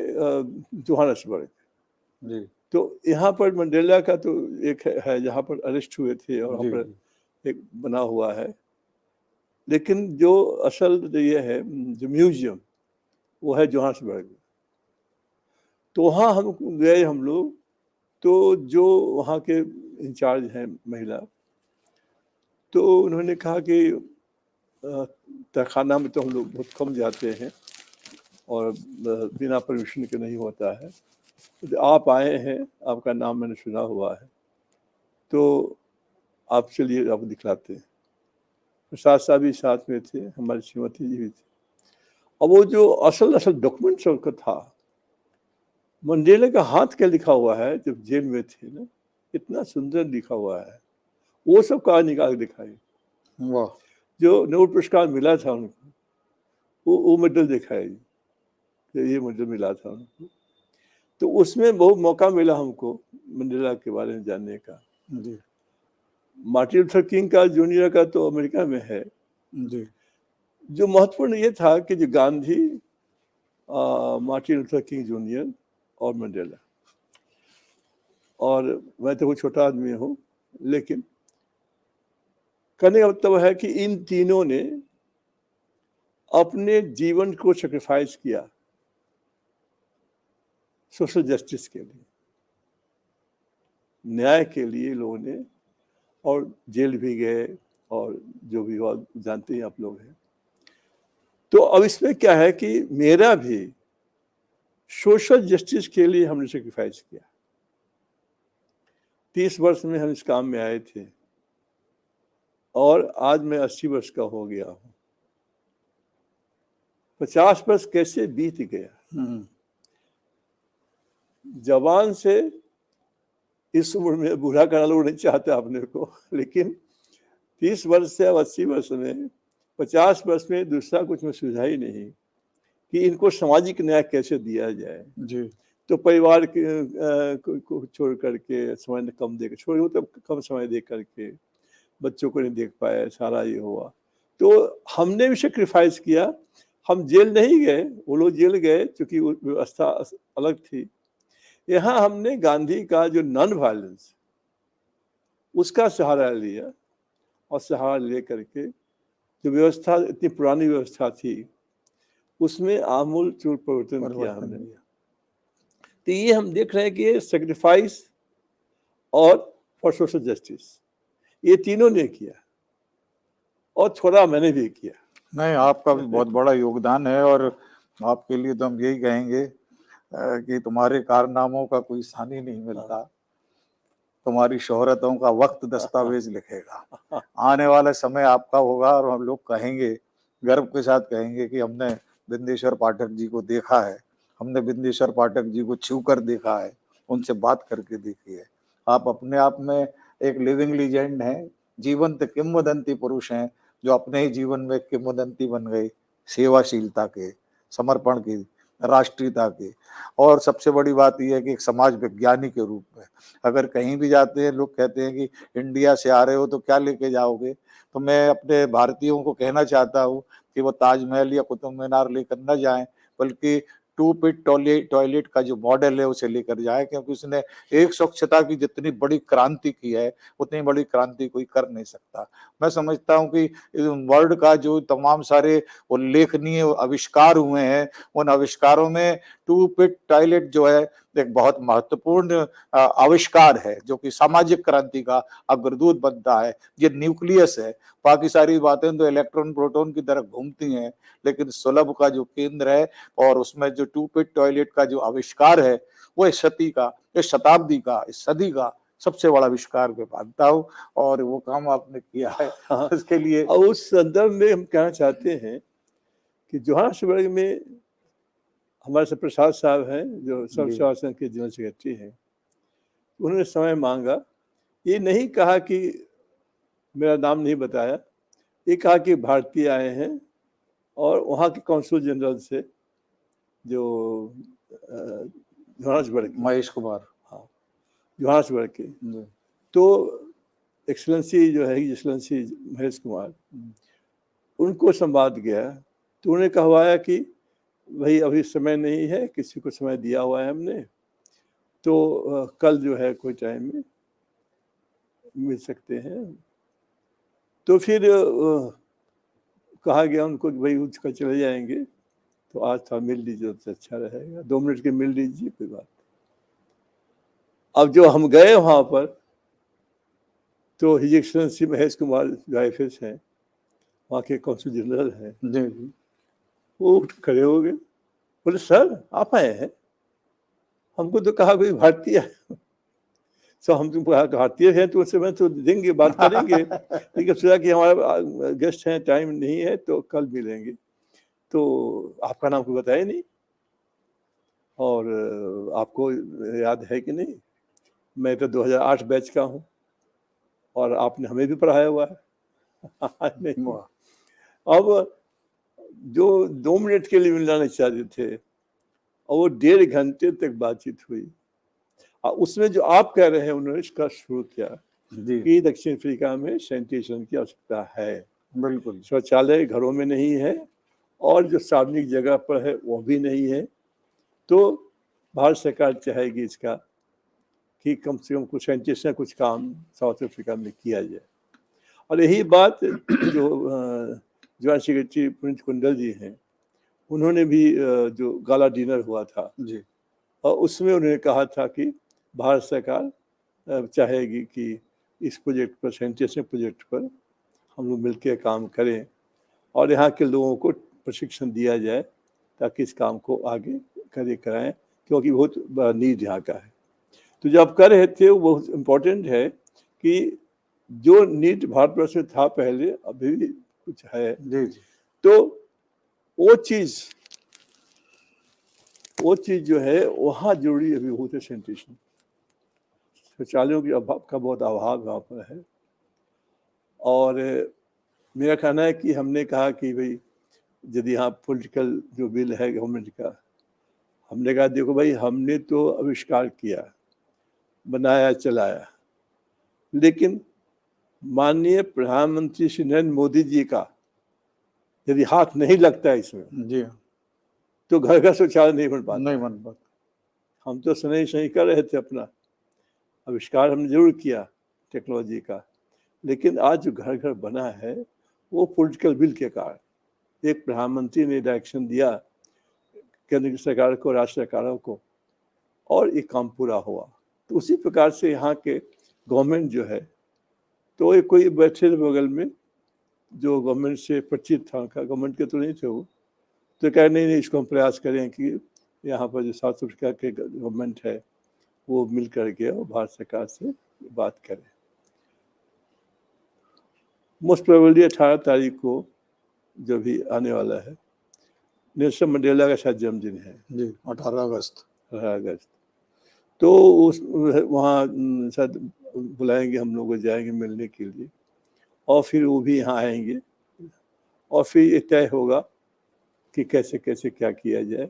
जोहान्सबर्ग।
जी,
तो यहाँ पर मंडेला का तो एक है जहाँ पर अरेस्ट हुए थे, और वहाँ
जी,
पर एक बना हुआ है। लेकिन जो असल ये है जो म्यूजियम, वो है जोहान्सबर्ग। तो वहाँ हम गए हम लोग, तो जो वहाँ के इंचार्ज हैं महिला, तो उन्होंने कहा कि तहखाना में तो हम लोग बहुत कम जाते हैं और बिना परमिशन के नहीं होता है, तो आप आए हैं, आपका नाम मैंने सुना हुआ है, तो आप चलिए आपको दिखलाते हैं। प्रसाद साहब भी साथ में थे, हमारी श्रीमती जी भी थी। और वो जो असल डॉक्यूमेंट्स उनका था, मंडेला का हाथ क्या लिखा हुआ है जब जेल में थे ना, इतना सुंदर लिखा हुआ है, वो सब कहा निकाल दिखाई।
वाह,
जो नोबेल पुरस्कार मिला था उनको, वो मेडल दिखाई, ये मेडल मिला था उनको। तो उसमें बहुत मौका मिला हमको मंडेला के बारे में जानने का।
जी,
मार्टिन लूथर किंग का जूनियर का तो अमेरिका में है।
जी,
जो महत्वपूर्ण ये था कि जो Gandhi, Martin Luther king junior और मंडेला, और मैं तो वो छोटा आदमी हूँ, लेकिन कहने का मतलब है कि इन तीनों ने अपने जीवन को सेक्रीफाइस किया सोशल जस्टिस के लिए, न्याय के लिए लोगों ने, और जेल भी गए, और जो भी हुआ जानते हैं आप लोग हैं। तो अब इसमें क्या है कि मेरा भी सोशल जस्टिस के लिए हमने सेक्रीफाइस किया। 30 वर्ष में हम इस काम में आए थे और आज मैं 80 वर्ष का हो गया हूँ। 50 वर्ष कैसे बीत गया। जवान से इस उम्र में बूढ़ा करना लोग नहीं चाहते अपने को, लेकिन 30 वर्ष से 80 वर्ष में 50 वर्ष में दूसरा कुछ में सुझा ही नहीं कि इनको सामाजिक न्याय कैसे दिया जाए
जी।
तो परिवार को छोड़ करके समय कम दे छोड़ मतलब कम समय दे करके बच्चों को नहीं देख पाए, सारा ये हुआ। तो हमने भी सेक्रीफाइस किया। हम जेल नहीं गए, वो लोग जेल गए क्योंकि व्यवस्था अलग थी। यहाँ हमने गांधी का जो नॉन वायलेंस उसका सहारा लिया और सहारा ले करके जो व्यवस्था इतनी पुरानी व्यवस्था थी उसमें आमूल चूल परिवर्तन किया हमने। तो ये हम देख रहे हैं कि सेक्रीफाइस और फॉर सोशल जस्टिस ये तीनों ने किया और थोड़ा मैंने भी किया।
नहीं, आपका भी बहुत बड़ा योगदान है और आपके लिए तो हम यही कहेंगे कि तुम्हारे कारनामों का कोई सानी नहीं मिलता। तुम्हारी शोहरतों का वक्त दस्तावेज लिखेगा। आने वाला समय आपका होगा और हम लोग कहेंगे, गर्व के साथ कहेंगे कि हमने बिंदेश्वर पाठक जी को देखा है, हमने बिंदेश्वर पाठक जी को छू कर देखा है, उनसे बात करके देखी है। आप अपने आप में एक लिविंग लीजेंड हैं, जीवंत किंवदंती पुरुष हैं जो अपने ही जीवन में किंवदंती बन गए, सेवाशीलता के, समर्पण की, राष्ट्रीयता की। और सबसे बड़ी बात यह है कि एक समाज विज्ञानी के रूप में अगर कहीं भी जाते हैं लोग कहते हैं कि इंडिया से आ रहे हो तो क्या लेके जाओगे, तो मैं अपने भारतीयों को कहना चाहता हूँ कि वो ताजमहल या कुतुब मीनार लेकर न जाएं, बल्कि 2 पिट टॉयलेट का जो मॉडल है उसे लेकर जाए, क्योंकि उसने एक स्वच्छता की जितनी बड़ी क्रांति की है उतनी बड़ी क्रांति कोई कर नहीं सकता। मैं समझता हूँ कि वर्ल्ड का जो तमाम सारे उल्लेखनीय आविष्कार हुए हैं उन आविष्कारों में 2 पिट टॉयलेट जो है एक बहुत महत्वपूर्ण आविष्कार है जो कि सामाजिक क्रांति का अग्रदूत बनता है। ये न्यूक्लियस है, बाकी सारी बातें तो इलेक्ट्रॉन प्रोटॉन की तरह घूमती हैं, लेकिन सुलभ का जो केंद्र है और उसमें जो 2 पिट टॉयलेट का जो आविष्कार है वो इस शताब्दी का, इस सदी का सबसे बड़ा आविष्कार मैं मानता हूँ और वो काम आपने किया है।
हाँ,
उसके लिए
और उस संदर्भ में हम कहना चाहते हैं कि जोहान्सबर्ग में हमारे से प्रसाद साहब हैं जो सर्व सेवा संघ के जनरल सेक्रेटरी हैं। उन्होंने समय मांगा, ये नहीं कहा कि मेरा नाम नहीं बताया, ये कहा कि भारतीय आए हैं और वहाँ के कौंसल जनरल से जो जोहान्सबर्ग
महेश कुमार,
हाँ जोहान्सबर्ग के, तो एक्सलेंसी जो है एक्सलेंसी महेश कुमार, उनको संवाद गया तो उन्हें कहवाया कि भाई अभी समय नहीं है, किसी को समय दिया हुआ है हमने, तो कल जो है कोई टाइम में मिल सकते हैं। तो फिर कहा गया उनको कि भाई उसका चले जाएंगे, तो आज था मिल लीजिए तो अच्छा रहेगा, 2 मिनट के मिल लीजिए, कोई बात। अब जो हम गए वहाँ पर तो हिज एक्सलेंसी महेश कुमार जो IFS हैं, वहाँ के कौंसल जनरल हैं, वो उठ खड़े हो गए, बोले सर आप आए हैं, हमको तो कहा कोई भारतीय है। सो हम तुमको कहा भारतीय हैं तो उससे मैं तो देंगे, बात करेंगे, लेकिन सोचा कि हमारा गेस्ट हैं, टाइम नहीं है तो कल मिलेंगे। तो आपका नाम कोई बताया नहीं और आपको याद है कि नहीं, मैं तो 2008 बैच का हूँ और आपने हमें भी पढ़ाया हुआ है। नहीं। अब जो 2 मिनट के लिए मिलना नहीं चाहते थे और वो 1.5 घंटे तक बातचीत हुई। और उसमें जो आप कह रहे हैं उन्होंने इसका शुरू किया कि दक्षिण अफ्रीका में सैनिटेशन की आवश्यकता है,
बिल्कुल,
शौचालय घरों में नहीं है और जो सार्वजनिक जगह पर है वो भी नहीं है, तो भारत सरकार चाहेगी इसका कि कम से कम कुछ सैनिटेशन कुछ काम साउथ अफ्रीका में किया जाए। और यही बात जो जॉइंट सेक्रेटरी पुनीत कुंडल जी हैं, उन्होंने भी जो गाला डिनर हुआ था
जी,
और उसमें उन्होंने कहा था कि भारत सरकार चाहेगी कि इस प्रोजेक्ट पर, सैनिटेशन प्रोजेक्ट पर हम लोग मिलकर काम करें और यहाँ के लोगों को प्रशिक्षण दिया जाए ताकि इस काम को आगे कराएं, क्योंकि बहुत नीड यहाँ का है। तो जो आप कर रहे थे वो बहुत इम्पोर्टेंट है कि जो नीट भारतवर्ष में था पहले, अभी भी कुछ है,
जी जी
तो वो चीज जो है वहाँ जरूरी अभी बहुत है। सैनिटेशन शौचालयों की अभाव का बहुत अभाव वहाँ पर है। और मेरा कहना है कि हमने कहा कि भाई यदि यहाँ पॉलिटिकल जो बिल है गवर्नमेंट का, हमने कहा देखो भाई हमने तो आविष्कार किया, बनाया, चलाया, लेकिन माननीय प्रधानमंत्री श्री नरेंद्र मोदी जी का यदि हाथ नहीं लगता है इसमें
जी
तो घर घर शौचालय नहीं बन पाता।
नहीं बन पाता।
हम तो सही सही कर रहे थे, अपना आविष्कार हमने जरूर किया टेक्नोलॉजी का, लेकिन आज जो घर घर बना है वो पॉलिटिकल विल के कारण, एक प्रधानमंत्री ने डायरेक्शन दिया केंद्र की सरकार को, राज्य सरकारों को, और ये काम पूरा हुआ। तो उसी प्रकार से यहाँ के गवर्नमेंट जो है, तो ये कोई बैठे थे बगल में जो गवर्नमेंट से परिचित था, गवर्नमेंट के तो नहीं थे वो, तो कह नहीं इसको हम प्रयास करें कि यहाँ पर जो साउथ अफ्रीका के गवर्नमेंट है वो मिल करके और भारत सरकार से बात करें। मोस्ट प्रोबेबली 18 तारीख को जो भी आने वाला है, नेल्सन मंडेला का शायद जन्मदिन है
जी 18 अगस्त।
18 अगस्त। तो उस वहाँ शायद बुलाएंगे, हम लोग जाएंगे मिलने के लिए, और फिर वो भी यहाँ आएंगे, और फिर ये तय होगा कि कैसे कैसे क्या किया जाए।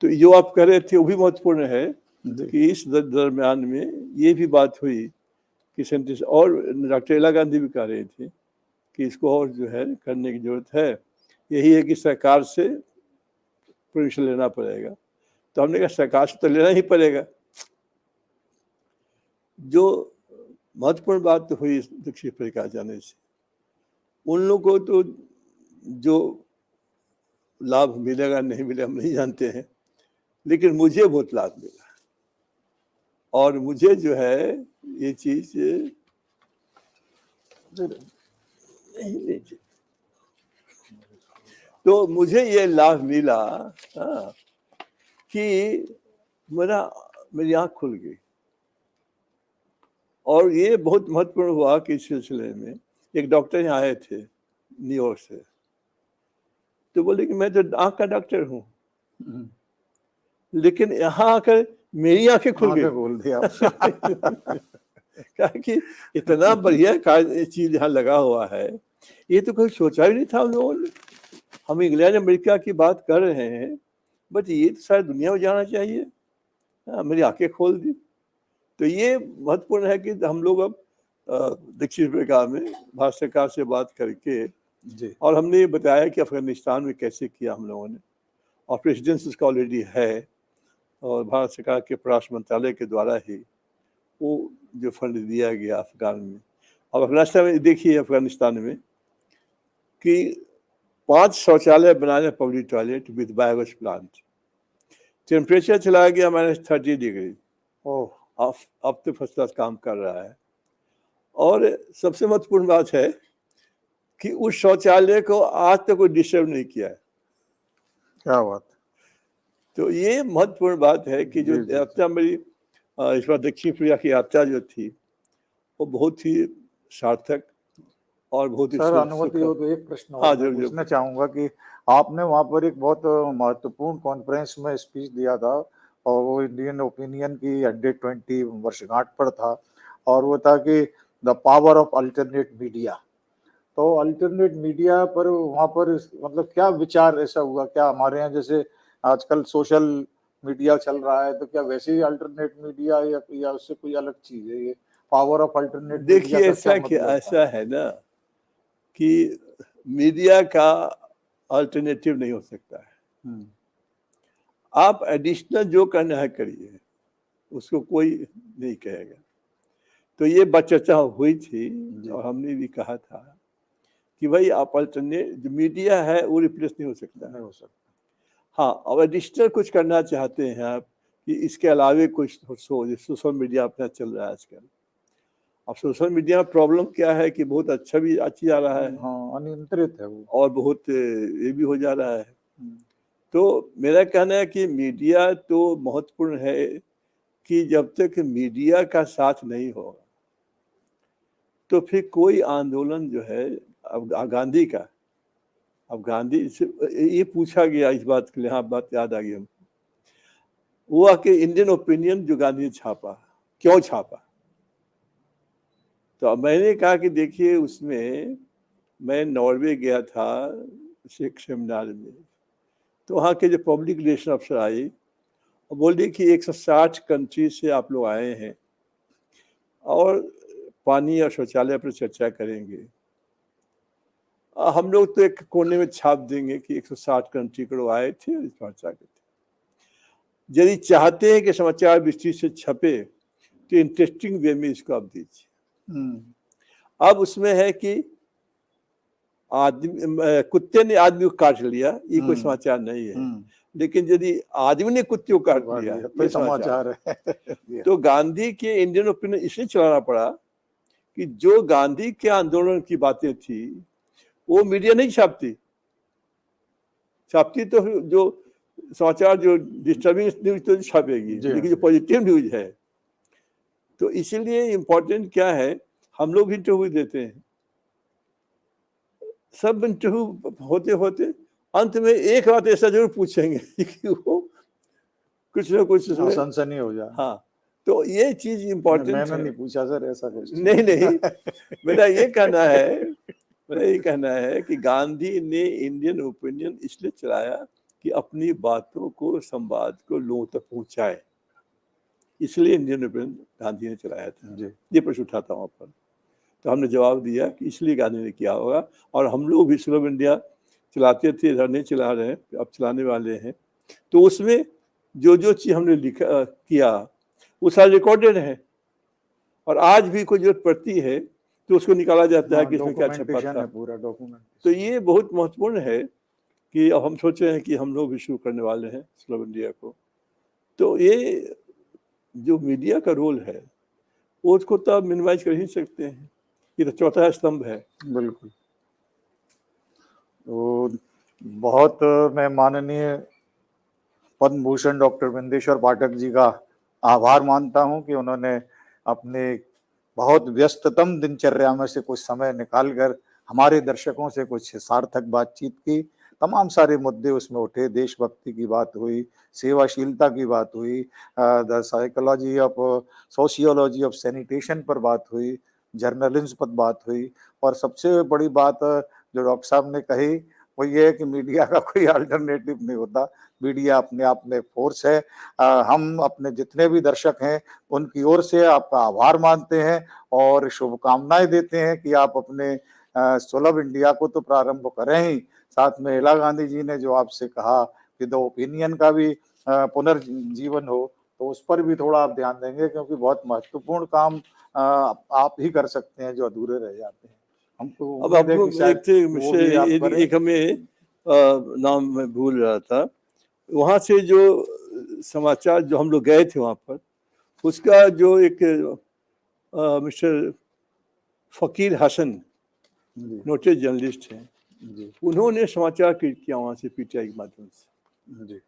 तो जो आप कह रहे थे वो भी महत्वपूर्ण है कि इस दरम्यान में ये भी बात हुई कि साइंटिस्ट और डॉक्टर इला गांधी भी कह रहे थे कि इसको और जो है करने की जरूरत है। यही है कि सरकार से परमिशन लेना पड़ेगा। तो हमने कहा सरकार से तो लेना ही पड़ेगा। जो महत्वपूर्ण बात हुई दक्षिण अफ्रीका जाने से, उन लोगों को तो जो लाभ मिलेगा नहीं मिलेगा हम नहीं जानते हैं, लेकिन मुझे बहुत लाभ मिला। और मुझे जो है ये चीज नहीं, तो मुझे ये लाभ मिला कि मेरी आँख खुल गई। और ये बहुत महत्वपूर्ण हुआ कि इस सिलसिले में एक डॉक्टर यहाँ आए थे न्यूयॉर्क से, तो बोले कि मैं तो आँख का डॉक्टर हूँ, लेकिन यहाँ आकर मेरी आंखें खुल गई।
बोल दिया
क्या कि इतना बढ़िया चीज यहाँ लगा हुआ है, ये तो कोई सोचा भी नहीं था हम लोगों ने। हम इंग्लैंड अमेरिका की बात कर रहे हैं, बट ये तो सारी दुनिया में जाना चाहिए। मेरी आंखें खोल दी। तो ये महत्वपूर्ण है कि हम लोग अब दक्षिण अफ्रीका में भारत सरकार से बात करके
जी।
और हमने ये बताया कि अफगानिस्तान में कैसे किया हम लोगों ने, और प्रेसिडेंस उसका ऑलरेडी है, और भारत सरकार के परराष्ट्र मंत्रालय के द्वारा ही वो जो फंड दिया गया अफगान में। अब अफगानिस्तान में देखिए, अफगानिस्तान में कि 5 शौचालय बनाने public toilet with biogas plant, temperature चला गया -30 डिग्री। अब तो फर्स्ट क्लास काम कर रहा है। और सबसे महत्वपूर्ण बात है कि उस शौचालय को आज तक कोई डिस्टर्ब नहीं किया है।
क्या बात।
तो ये महत्वपूर्ण बात है कि जो यात्रा मेरी इस बार दक्षिण अफ्रीका की यात्रा जो थी वो बहुत ही सार्थक और बहुत ही
सर अनुमति हो तो एक प्रश्न
हाँ,
और पूछना चाहूंगा कि आपने वहाँ पर एक बहुत महत्वपूर्ण कॉन्फ्रेंस में स्पीच दिया था, और वो इंडियन ओपिनियन की 120 वर्षगांठ पर था, और वो था कि the power of alternate media. तो अल्टरनेट मीडिया पर वहाँ पर मतलब क्या विचार ऐसा हुआ, क्या हमारे यहाँ जैसे आजकल सोशल मीडिया चल रहा है, तो क्या वैसे ही अल्टरनेट मीडिया या उससे कोई अलग चीज है ये पावर ऑफ अल्टरनेट?
देखिए ऐसा है ना कि मीडिया का अल्टरनेटिव नहीं हो सकता है। आप एडिशनल जो करना है करिए, उसको कोई नहीं कहेगा। तो ये चर्चा हुई थी और हमने भी कहा था कि भाई आप अल्टरनेट जो मीडिया है वो रिप्लेस नहीं हो सकता। हाँ, अब एडिशनल कुछ करना चाहते हैं आप कि इसके अलावे कुछ सोशल मीडिया अपना चल रहा है आजकल। अब सोशल मीडिया में प्रॉब्लम क्या है कि बहुत अच्छी आ रहा है,
अनियंत्रित है वो,
और बहुत ये भी हो जा रहा है। तो मेरा कहना है कि मीडिया तो महत्वपूर्ण है कि जब तक मीडिया का साथ नहीं होगा तो फिर कोई आंदोलन जो है, अब गांधी का, अब गांधी से ये पूछा गया इस बात के लिए, हाँ बात याद आ गई हमको, वो आके इंडियन ओपिनियन जो गांधी ने छापा, क्यों छापा? तो मैंने कहा कि देखिए, उसमें मैं नॉर्वे गया था एक सेमिनार में, तो वहाँ के जो पब्लिक रिलेशन अफसर आए और बोले कि 160 कंट्री से आप लोग आए हैं और पानी और शौचालय पर चर्चा करेंगे। हम लोग तो एक कोने में छाप देंगे कि 160 कंट्री के लोग आए थे और इस चर्चा करते। यदि चाहते हैं कि समाचार विस्तृत से छपे तो इंटरेस्टिंग वे में इसको आप दीजिए। अब उसमें है कि आदमी, कुत्ते ने आदमी को काट लिया, ये कोई समाचार नहीं है, लेकिन यदि आदमी ने कुत्ते को काट लिया ये समाचार है। तो गांधी के इंडियन ओपिनियन इसलिए चलाना पड़ा कि जो गांधी के आंदोलन की बातें थी वो मीडिया नहीं छापती तो जो समाचार, जो डिस्टर्बिंग न्यूज तो छापेगी, लेकिन जो पॉजिटिव न्यूज है, तो इसीलिए इम्पोर्टेंट क्या है, हम लोग इंटरव्यू देते हैं, सब इंटरव्यू होते होते अंत में एक बात ऐसा जरूर पूछेंगे कि वो कुछ ना कुछ
सनसनी हो जाए।
हाँ, तो ये चीज इम्पोर्टेंट है।
मैंने नहीं पूछा सर ऐसा कुछ।
नहीं मेरा ये कहना है कि गांधी ने इंडियन ओपिनियन इसलिए चलाया कि अपनी बातों को, संवाद को लोगों तक पहुंचाए, इसलिए इंडियन ओपिनियन गांधी ने चलाया था। ये प्रश्न उठाता हूँ पर, तो हमने जवाब दिया कि इसलिए गांधी ने किया होगा, और हम लोग भी स्लो इंडिया चलाते थे, इधर नहीं चला रहे हैं, अब चलाने वाले हैं। तो उसमें जो चीज हमने लिखा किया वो सारा रिकॉर्डेड है, और आज भी कोई जरूरत पड़ती है तो उसको निकाला जाता है कि इसमें क्या छपा था,
पूरा डॉक्यूमेंट।
तो ये बहुत महत्वपूर्ण है कि अब हम सोच रहे हैं कि हम लोग भी शुरू करने वाले हैं स्लो इंडिया को। तो ये जो मीडिया का रोल है वो उसको तो आप मिनिमाइज कर ही सकते हैं, ये तो चौथा स्तंभ है।
बिल्कुल। तो बहुत मैं माननीय पद्म भूषण डॉक्टर बिंदेश्वर पाठक जी का आभार मानता हूं कि उन्होंने अपने बहुत व्यस्ततम दिनचर्या में से कुछ समय निकालकर हमारे दर्शकों से कुछ सार्थक बातचीत की। तमाम सारे मुद्दे उसमें उठे, देशभक्ति की बात हुई, सेवाशीलता की बात हुई, the psychology of sociology of sanitation पर बात हुई, जर्नलिज्म पर बात हुई, और सबसे बड़ी बात जो डॉक्टर साहब ने कही वो ये है कि मीडिया का कोई अल्टरनेटिव नहीं होता, मीडिया अपने आप में फोर्स है। हम अपने जितने भी दर्शक हैं उनकी ओर से आपका आभार मानते हैं और शुभकामनाएं देते हैं कि आप अपने सुलभ इंडिया को तो प्रारंभ करें ही, साथ में इला गांधी जी ने जो आपसे कहा कि द ओपिनियन का भी पुनर्जीवन हो, तो उस पर भी थोड़ा आप ध्यान देंगे, क्योंकि बहुत महत्वपूर्ण काम आप ही कर सकते हैं जो अधूरे रह जाते हैं। हमको
अब आपको एक हमें नाम मैं भूल रहा था, वहाँ से जो समाचार जो हम लोग गए थे वहाँ पर, उसका जो एक मिस्टर फकीर हसन नोटेड जर्नलिस्ट हैं, उन्होंने समाचार किया वहाँ से पीटीआई के माध्यम से,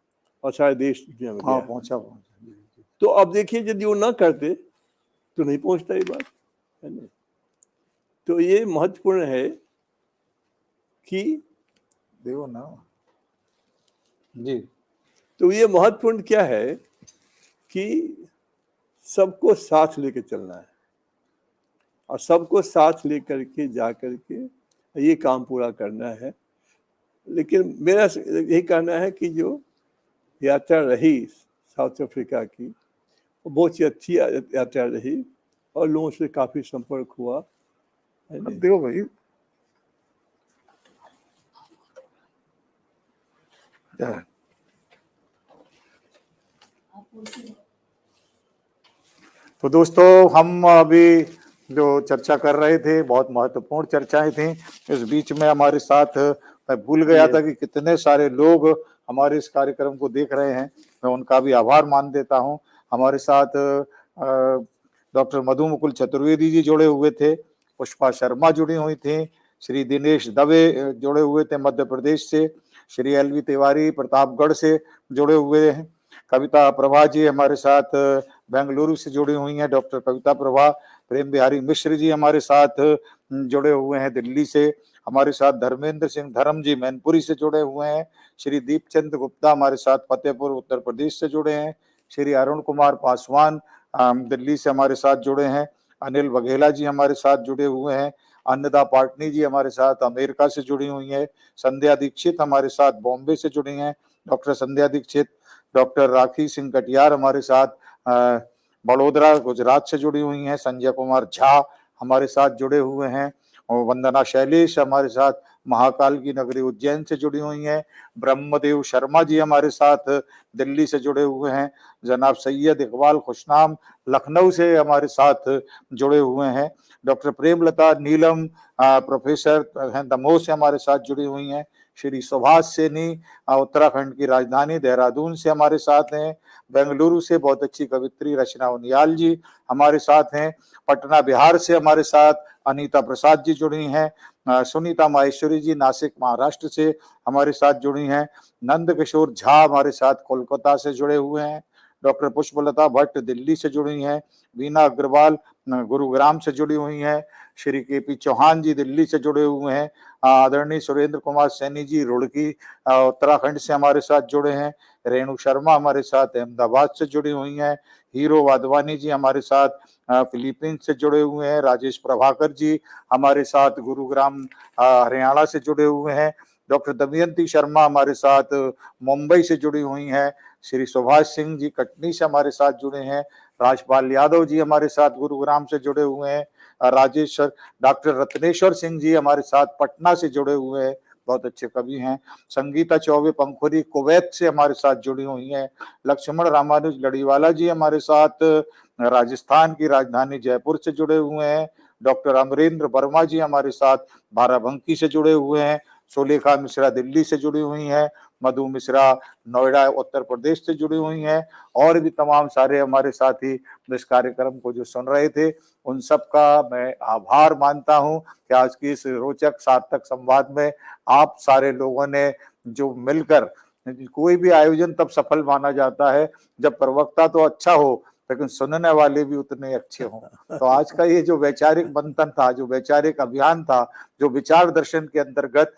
और सारे देश दुनिया में
पहुंचा।
तो अब देखिए यदि वो ना करते तो नहीं पहुंचता ये बात, है ना। तो ये महत्वपूर्ण है कि
देखो ना जी,
तो ये महत्वपूर्ण क्या है कि सबको साथ लेकर चलना है, और सबको साथ लेकर के जा करके ये काम पूरा करना है। लेकिन मेरा यही कहना है कि जो यात्रा रही साउथ अफ्रीका की, वो बहुत ही अच्छी यात्रा रही और लोगों से काफ़ी संपर्क हुआ।
देखो भाई, तो दोस्तों हम अभी जो चर्चा कर रहे थे बहुत महत्वपूर्ण चर्चाएं थी। इस बीच में हमारे साथ, मैं भूल गया था कि कितने सारे लोग हमारे इस कार्यक्रम को देख रहे हैं, मैं उनका भी आभार मान देता हूं। हमारे साथ डॉक्टर मधु मुकुल चतुर्वेदी जी जुड़े हुए थे, पुष्पा शर्मा जुड़ी हुई थी, श्री दिनेश दवे जुड़े हुए थे मध्य प्रदेश से, श्री एलवी तिवारी प्रतापगढ़ से जुड़े हुए हैं, कविता प्रभा जी हमारे साथ बेंगलुरु से जुड़ी हुई हैं डॉक्टर कविता प्रभा। प्रेम बिहारी मिश्र जी हमारे साथ जुड़े हुए हैं दिल्ली से। हमारे साथ धर्मेंद्र सिंह धर्म जी मैनपुरी से जुड़े हुए हैं। श्री दीपचंद गुप्ता हमारे साथ फतेहपुर उत्तर प्रदेश से जुड़े हैं। श्री अरुण कुमार पासवान दिल्ली से हमारे साथ जुड़े हैं। अनिल वघेला जी हमारे साथ जुड़े हुए हैं। अन्नदा पाटनी जी हमारे साथ अमेरिका से जुड़ी हुई है। संध्या दीक्षित हमारे साथ बॉम्बे से जुड़ी हैं, डॉक्टर संध्या दीक्षित। डॉक्टर राखी सिंह कटियार हमारे साथ बड़ोदरा गुजरात से जुड़ी हुई हैं। संजय कुमार झा हमारे साथ जुड़े हुए हैं। और वंदना शैलेश हमारे साथ महाकाल की नगरी उज्जैन से जुड़ी हुई हैं। ब्रह्मदेव शर्मा जी हमारे साथ दिल्ली से जुड़े हुए हैं। जनाब सैयद इकबाल खुशनाम लखनऊ से हमारे साथ जुड़े हुए हैं। डॉक्टर प्रेमलता नीलम प्रोफेसर दमोह से हमारे साथ जुड़ी हुई हैं। श्री सुभाष सेनी उत्तराखंड की राजधानी देहरादून से हमारे साथ हैं। बेंगलुरु से बहुत अच्छी कवित्री रचना उनियाल जी हमारे साथ हैं। पटना बिहार से हमारे साथ अनीता प्रसाद जी जुड़ी हैं। सुनीता माहेश्वरी जी नासिक महाराष्ट्र से हमारे साथ जुड़ी हैं। नंद किशोर झा हमारे साथ कोलकाता से जुड़े हुए हैं। डॉक्टर पुष्पलता भट्ट दिल्ली से जुड़ी हैं। वीना अग्रवाल गुरुग्राम से जुड़ी हुई हैं। श्री के.पी. चौहान जी दिल्ली से जुड़े हुए हैं। आदरणीय सुरेंद्र कुमार सैनी जी रुड़की उत्तराखंड से हमारे साथ जुड़े हैं। रेणु शर्मा हमारे साथ अहमदाबाद से जुड़ी हुई हैं। हीरो वाधवानी जी हमारे साथ फिलीपींस से जुड़े हुए हैं। राजेश प्रभाकर जी हमारे साथ गुरुग्राम हरियाणा से जुड़े हुए हैं। डॉक्टर दमयंती शर्मा हमारे साथ मुंबई से जुड़ी हुई हैं। श्री सुभाष सिंह जी कटनी से हमारे साथ जुड़े हैं। राजपाल यादव जी हमारे साथ गुरुग्राम से जुड़े हुए हैं। राजेश्वर डॉक्टर रत्नेश्वर सिंह जी हमारे साथ पटना से जुड़े हुए हैं, बहुत अच्छे कवि हैं। संगीता चौबे पंखुरी कुवैत से हमारे साथ जुड़ी हुई हैं। लक्ष्मण रामानुज लड़ीवाला जी हमारे साथ राजस्थान की राजधानी जयपुर से जुड़े हुए हैं। डॉक्टर अमरेंद्र वर्मा जी हमारे साथ बाराबंकी से जुड़े हुए हैं। सुलेखा मिश्रा दिल्ली से जुड़ी हुई हैं। मधु मिश्रा नोएडा उत्तर प्रदेश से जुड़ी हुई हैं। और भी तमाम सारे हमारे साथी इस कार्यक्रम को जो सुन रहे थे, उन सब का मैं आभार मानता हूं कि आज की इस रोचक सार्थक संवाद में आप सारे लोगों ने जो मिलकर, कोई भी आयोजन तब सफल माना जाता है जब प्रवक्ता तो अच्छा हो लेकिन सुनने वाले भी उतने अच्छे हों। तो आज का ये जो वैचारिक मंथन था, जो वैचारिक अभियान था, जो विचार दर्शन के अंतर्गत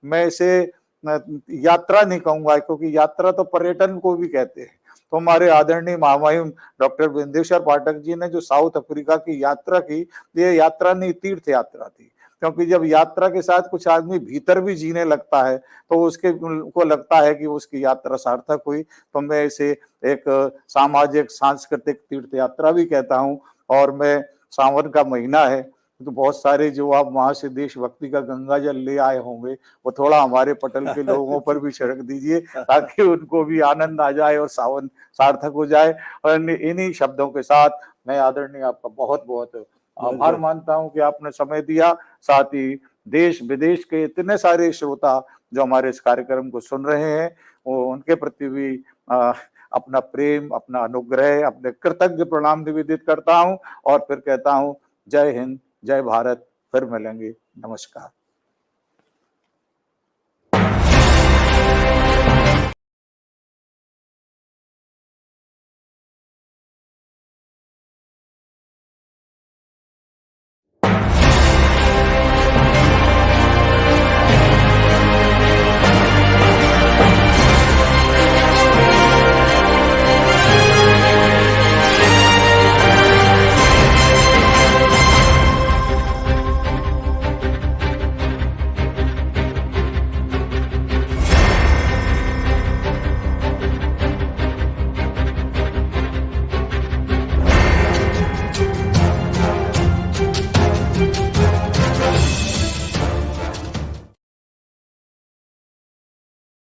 मैं इसे यात्रा नहीं कहूंगा, क्योंकि यात्रा तो पर्यटन को भी कहते हैं। तो हमारे आदरणीय महामहिम डॉक्टर बिंदेश्वर पाठक जी ने जो साउथ अफ्रीका की यात्रा की, ये यात्रा नहीं तीर्थ यात्रा थी। क्योंकि जब यात्रा के साथ कुछ आदमी भीतर भी जीने लगता है तो उसके को लगता है कि उसकी यात्रा सार्थक हुई। तो मैं इसे एक सामाजिक सांस्कृतिक तीर्थ यात्रा भी कहता हूँ। और मैं सावन का महीना है तो बहुत सारे जो आप वहां से देशभक्ति का गंगा जल ले आए होंगे, वो थोड़ा हमारे पटल के लोगों पर भी छिड़क दीजिए ताकि उनको भी आनंद आ जाए और सावन सार्थक हो जाए। और इन्हीं शब्दों के साथ मैं आदरणीय आपका बहुत बहुत आभार मानता हूं कि आपने समय दिया। साथ ही देश विदेश के इतने सारे श्रोता जो हमारे इस कार्यक्रम को सुन रहे हैं, वो उनके प्रति भी अपना प्रेम, अपना अनुग्रह, अपने कृतज्ञ प्रणाम निवेदित करता हूं। और फिर कहता हूं जय हिंद, जय भारत। फिर मिलेंगे, नमस्कार।